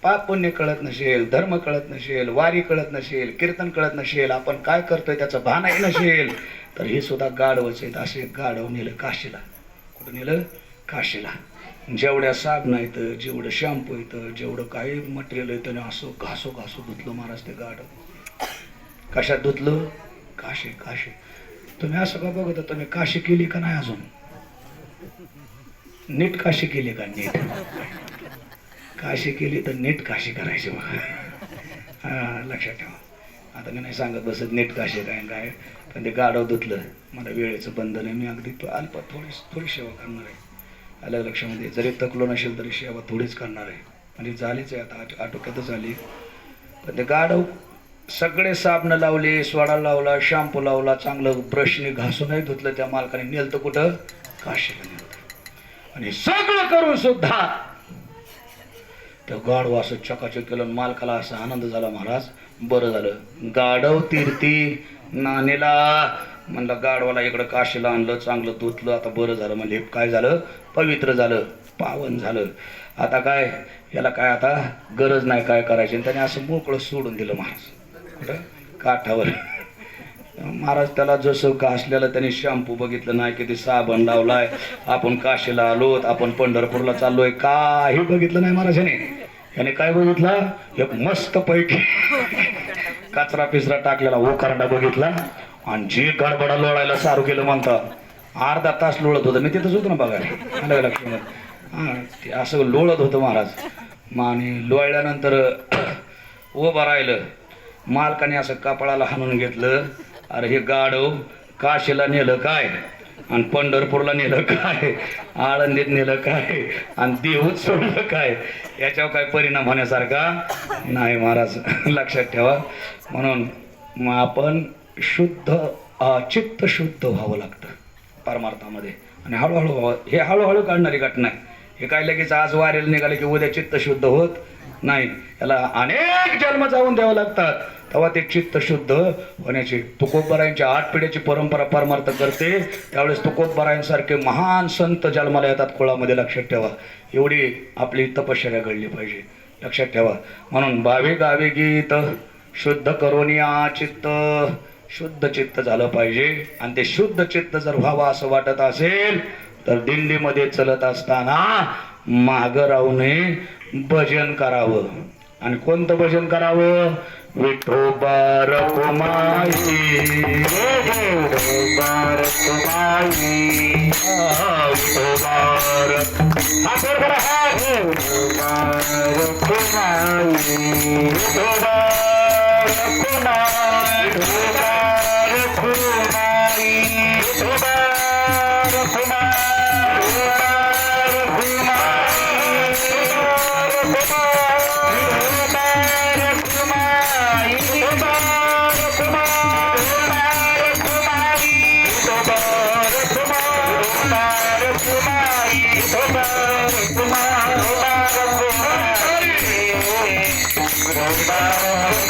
पाप पुण्य कळत नसेल, धर्म कळत नसेल, वारी कळत नसेल, कीर्तन कळत नसेल, आपण काय करतोय त्याचं भानही नसेल, तर हे सुद्धा गाढवच आहेत. असे गाढव नेलं काशीला. कुठं नेलं? काशीला. जेवढ्या साबण येतं, जेवढं शॅम्पू येतं, जेवढं काही मटेरियल येतं ना, असं घासो धुतलं महाराज ते गाढव. कशात धुतलं? काशी. तुम्ही असं का बघत? तुम्ही काशी केली का नाही अजून? नीट काशी केली का? नीट काशी केली तर नीट काशी करायची बघा. लक्षात ठेवा. आता मी नाही सांगत बसत नीट काशी काय, पण ते गाढव धुतलं. मला वेळेचं बंधन आहे. मी अगदी अल्पात थोडी सेवा करणार आहे. अलग लक्षामध्ये. जरी तकलो नसेल तरी सेवा थोडीच करणार आहे. म्हणजे झालीच आहे आता, आटोक्यातच झाली. पण ते गाढव सगळे साबण लावले, सोडा लावला, शॅम्पू लावला, चांगलं ब्रशने घासूनही धुतलं. त्या मालकाने नेलतं कुठं? काशीला नेलतं. आणि सगळं करून सुद्धा त्या गाढव असं चकाचक केलं. मालकाला असा आनंद झाला, महाराज बरं झालं गाढव तीर्थी नाणेला. म्हणलं गाढवाला इकडं काशीला आणलं, चांगलं धुतलं, आता बरं झालं. म्हणजे काय झालं? पवित्र झालं, पावन झालं. आता काय याला काय आता गरज नाही काय करायची. त्याने असं मोकळं सोडून दिलं महाराज. कुठं? काठावर. महाराज त्याला जसं घासलेलं त्याने शॅम्पू बघितलं नाही, किती साबण लावलाय, आपण काशीला आलोत, आपण पंढरपूरला चाललोय, काही बघितलं नाही महाराजाने. याने काय बघितलं? एक मस्त पैकी कचरा पिसरा टाकलेला उखारडा बघितला आणि जी गडबडा लोळायला सारू केलं म्हणतात. अर्धा तास लोळत होतं. मी तिथंच होतो ना बघायला. अलग लक्षात. ते असं लोळत होतं महाराज. आणि लोळल्यानंतर उभं राहिलं. मालकाने असं कपाळाला हाणून घेतलं. अरे हे गाढव काशीला नेलं काय आणि पंढरपूरला नेलं काय, आळंदीत नेलं काय आणि देऊत सोडलं काय, याच्यावर काय परिणाम होण्यासारखा नाही महाराज. लक्षात ठेवा. म्हणून आपण शुद्ध चित्त शुद्ध व्हावं लागतं परमार्थामध्ये. आणि हळूहळू व्हावं. हे हळूहळू काढणारी घटना आहे. हे काय लगेच आज वारेल निघाले की उद्या चित्त शुद्ध होत नाही. याला अनेक जन्म जाऊन द्यावं लागतात, तेव्हा ते चित्त शुद्ध होण्याची. तुकोबरायांची 8 पिढ्याची परंपरा परमार्थ करते. त्यावेळेस तुकोबरायांसारखे महान संत जन्माला येतात कुळामध्ये. लक्षात ठेवा. एवढी आपली तपश्चर्या घडली पाहिजे. लक्षात ठेवा. म्हणून भावे गावे गीत शुद्ध करून या चित्त. शुद्ध चित्त झालं पाहिजे. आणि ते शुद्ध चित्त जर व्हावं असं वाटत असेल तर दिंडीमध्ये चलत असताना मागं राहू नये, भजन करावं. आणि कोणतं भजन करावं? विठोबा रखुमाई, विठोबा रखुमाई, विठोबा रखुमाई, विठोबा Bye.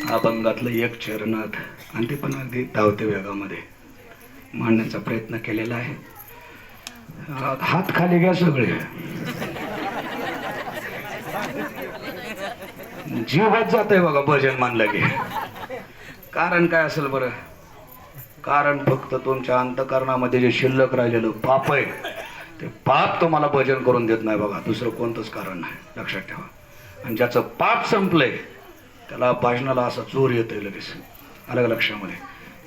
अभंगातलं एक चरणात आणि ते पण अगदी धावते वेगामध्ये मांडण्याचा प्रयत्न केलेला आहे. हात खाली घ्या सगळे. जीवच जात आहे बघा भजन मानलं की. कारण काय असेल बरं? कारण फक्त तुमच्या अंतःकरणामध्ये जे शिल्लक राहिलेलं पाप आहे ते पाप तुम्हाला भजन करून देत नाही बघा. दुसरं कोणतंच कारण नाही, लक्षात ठेवा. आणि ज्याचं पाप संपलंय त्याला भजनाला असा जोर येतोय लगेच. अलग लक्षामध्ये.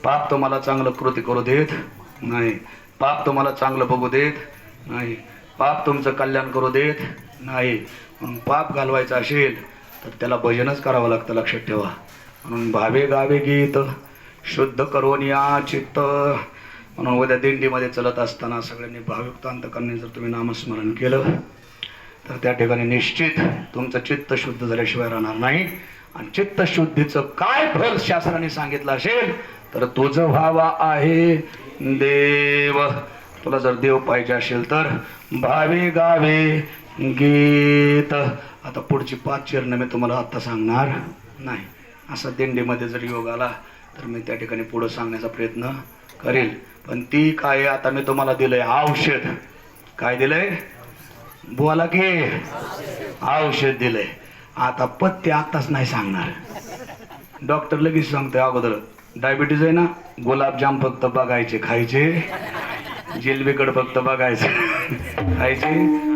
पाप तुम्हाला चांगलं कृती करू देत नाही, पाप तुम्हाला चांगलं बघू देत नाही, पाप तुमचं कल्याण करू देत नाही. म्हणून पाप घालवायचं असेल तर त्याला भजनच करावं लागतं, लक्षात ठेवा. म्हणून भावे गावे गीत शुद्ध करून या चित्त. म्हणून उद्या दिंडीमध्ये चलत असताना सगळ्यांनी भावयुक्त अंतकरणाने जर तुम्ही नामस्मरण केलं तर त्या ठिकाणी निश्चित तुमचं चित्त शुद्ध झाल्याशिवाय राहणार नाही. आणि चित्तशुद्धीचं काय फल शास्त्राने सांगितलं असेल तर तुझं व्हावा आहे देव. तुला जर देव पाहिजे असेल तर भावे गावे गीत. आता पुढची 5 चरणं मी तुम्हाला आता सांगणार नाही. असा दिंडीमध्ये जर योग आला तर मी त्या ठिकाणी पुढं सांगण्याचा प्रयत्न करेल. पण ती काय आता मी तुम्हाला दिलंय औषध. काय दिलंय? बोला की. औषध दिलंय. आता पत्ते आताच नाही सांगणार. डॉक्टर लगेच सांगतोय अगोदर डायबिटीज आहे ना, गुलाबजाम फक्त बघायचे खायचे, जिलबीकड फक्त बघायचे खायचे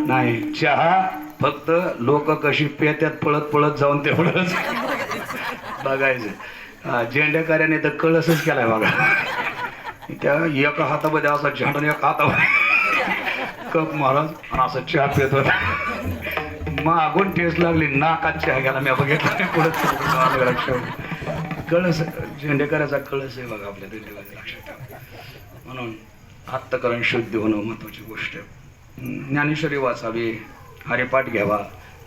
नाही, चहा फक्त लोक कशी पेत्यात पळत पळत जाऊन तेवढंच बघायचं. झेंडेकऱ्याने तर कळसच केलाय बघा. त्या एका हातामध्ये असा झेंडा, एका हातामध्ये कप महाराज आणि असं चहा पेत होता. मागून ठेस लागली, नाकात चहा गेला. मी बघितलं पुढे कळस, झेंडेकराचा कळस आहे बघा आपल्या दिंडीमध्ये, लक्षात ठेवा. म्हणून आत्तकरण शुद्धी होणं महत्वाची गोष्ट आहे. ज्ञानेश्वरी वाचावी, हरिपाठ घ्यावा,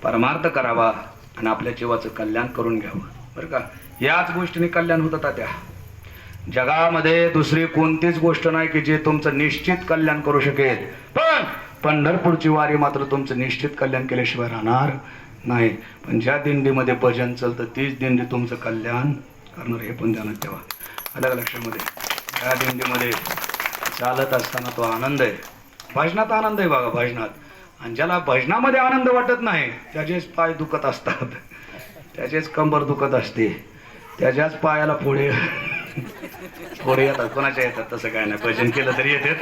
परमार्थ करावा आणि आपल्या जीवाचं कल्याण करून घ्यावं, बरं का. याच गोष्टीने कल्याण होतं तात्या. जगामध्ये दुसरी कोणतीच गोष्ट नाही की जे तुमचं निश्चित कल्याण करू शकेल. पण पंढरपूरची वारी मात्र तुमचं निश्चित कल्याण केल्याशिवाय राहणार नाही. पण ज्या दिंडीमध्ये भजन चालतं तीच दिंडी तुमचं कल्याण करणार, हे पण ध्यानात ठेवा. अलग लक्षामध्ये. त्या दिंडीमध्ये चालत असताना तो आनंद आहे. भजनात आनंद आहे बघा, भजनात. आणि ज्याला भजनामध्ये आनंद वाटत नाही त्याचेच पाय दुखत असतात, त्याचेच कंबर दुखत असते, त्याच्याच पायाला फोडे येतात. कोणाच्या येतात तसं काय नाही, भजन केलं तरी येतात.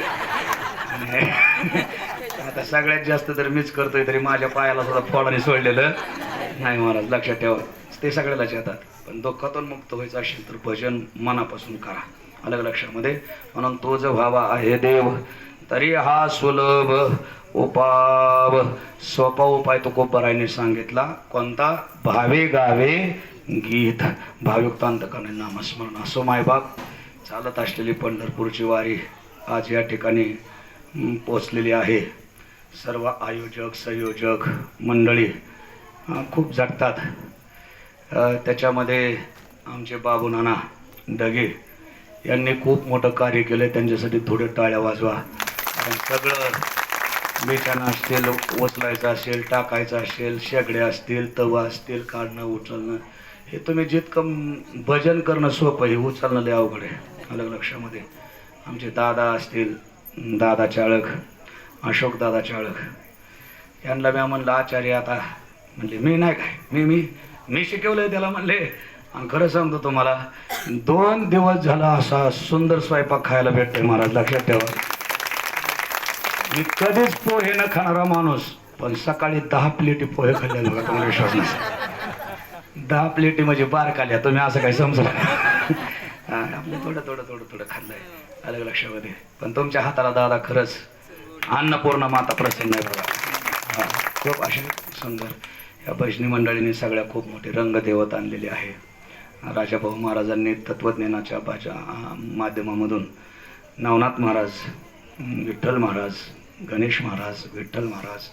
आता सगळ्यात जास्त तर मीच करतोय तरी माझ्या पायाला सुद्धा फोडाने सोडलेलं नाही महाराज, लक्षात ठेवा. ते सगळ्यालाच येतात. पण दुःखातून मुक्त व्हायचं असेल तर भजन मनापासून करा, अलग लक्षामध्ये. म्हणून तो जो व्हावा आहे देव तरी हा सुलभ उपाव. सोपा उपाय तो कोपरायने सांगितला. कोणता? भावे गावे गीत, भावयुक्त अंतकरणे नामस्मरण. असो मायबाप, चालत असलेली पंढरपूरची वारी आज या ठिकाणी पोचलेली आहे. सर्व आयोजक संयोजक मंडळी खूप जगतात. त्याच्यामध्ये आमचे बाबू नाना डगे यांनी खूप मोठं कार्य केलं. त्यांच्यासाठी थोडे टाळ्या वाजवा. कारण सगळं बेचाना असतील, उचलायचं असेल, टाकायचं असेल, शेगडे असतील, तवा असतील, काढणं उचलणं, हे तुम्ही जितकं भजन करणं सोपं आहे, उचलणं लय अवघड आहे, अलग लक्षामध्ये. आमचे दादा असतील, दादा चाळक, अशोक दादा चाळक, यांना मी म्हणलं आचार्य आता, म्हणले मी नाही काय, मी शिकवलंय त्याला म्हणले. आणि खरं सांगतो तुम्हाला 2 दिवस झाला असा सुंदर स्वयंपाक खायला भेटतोय महाराज, लक्षात ठेवा. मी कधीच पोहे न खाणारा माणूस, पण सकाळी 10 प्लेटी पोहे खाल्ले बघा, तुम्हाला विश्वास नसेल. 10 प्लेटी म्हणजे बारकाल्या, तुम्ही असं काही समजलं. आपलं थोडं खाल्लंय, अलग लक्षामध्ये. पण तुमच्या हाताला दादा खरंच अन्नपूर्णा माता प्रसन्न आहे बघा. खूप असे सुंदर या भजनी मंडळीने सगळ्या खूप मोठी रंगदेवत आणलेली आहे. राजाभाऊ महाराजांनी तत्वज्ञानाच्या माध्यमामधून नवनाथ महाराज, विठ्ठल महाराज, गणेश महाराज, विठ्ठल महाराज,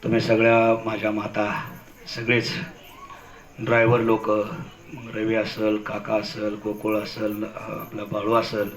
तुम्ही सगळ्या माझ्या माता, सगळेच ड्रायव्हर लोक, रवी असेल, काका असेल, गोकुळ असेल, आपला बाळू असेल,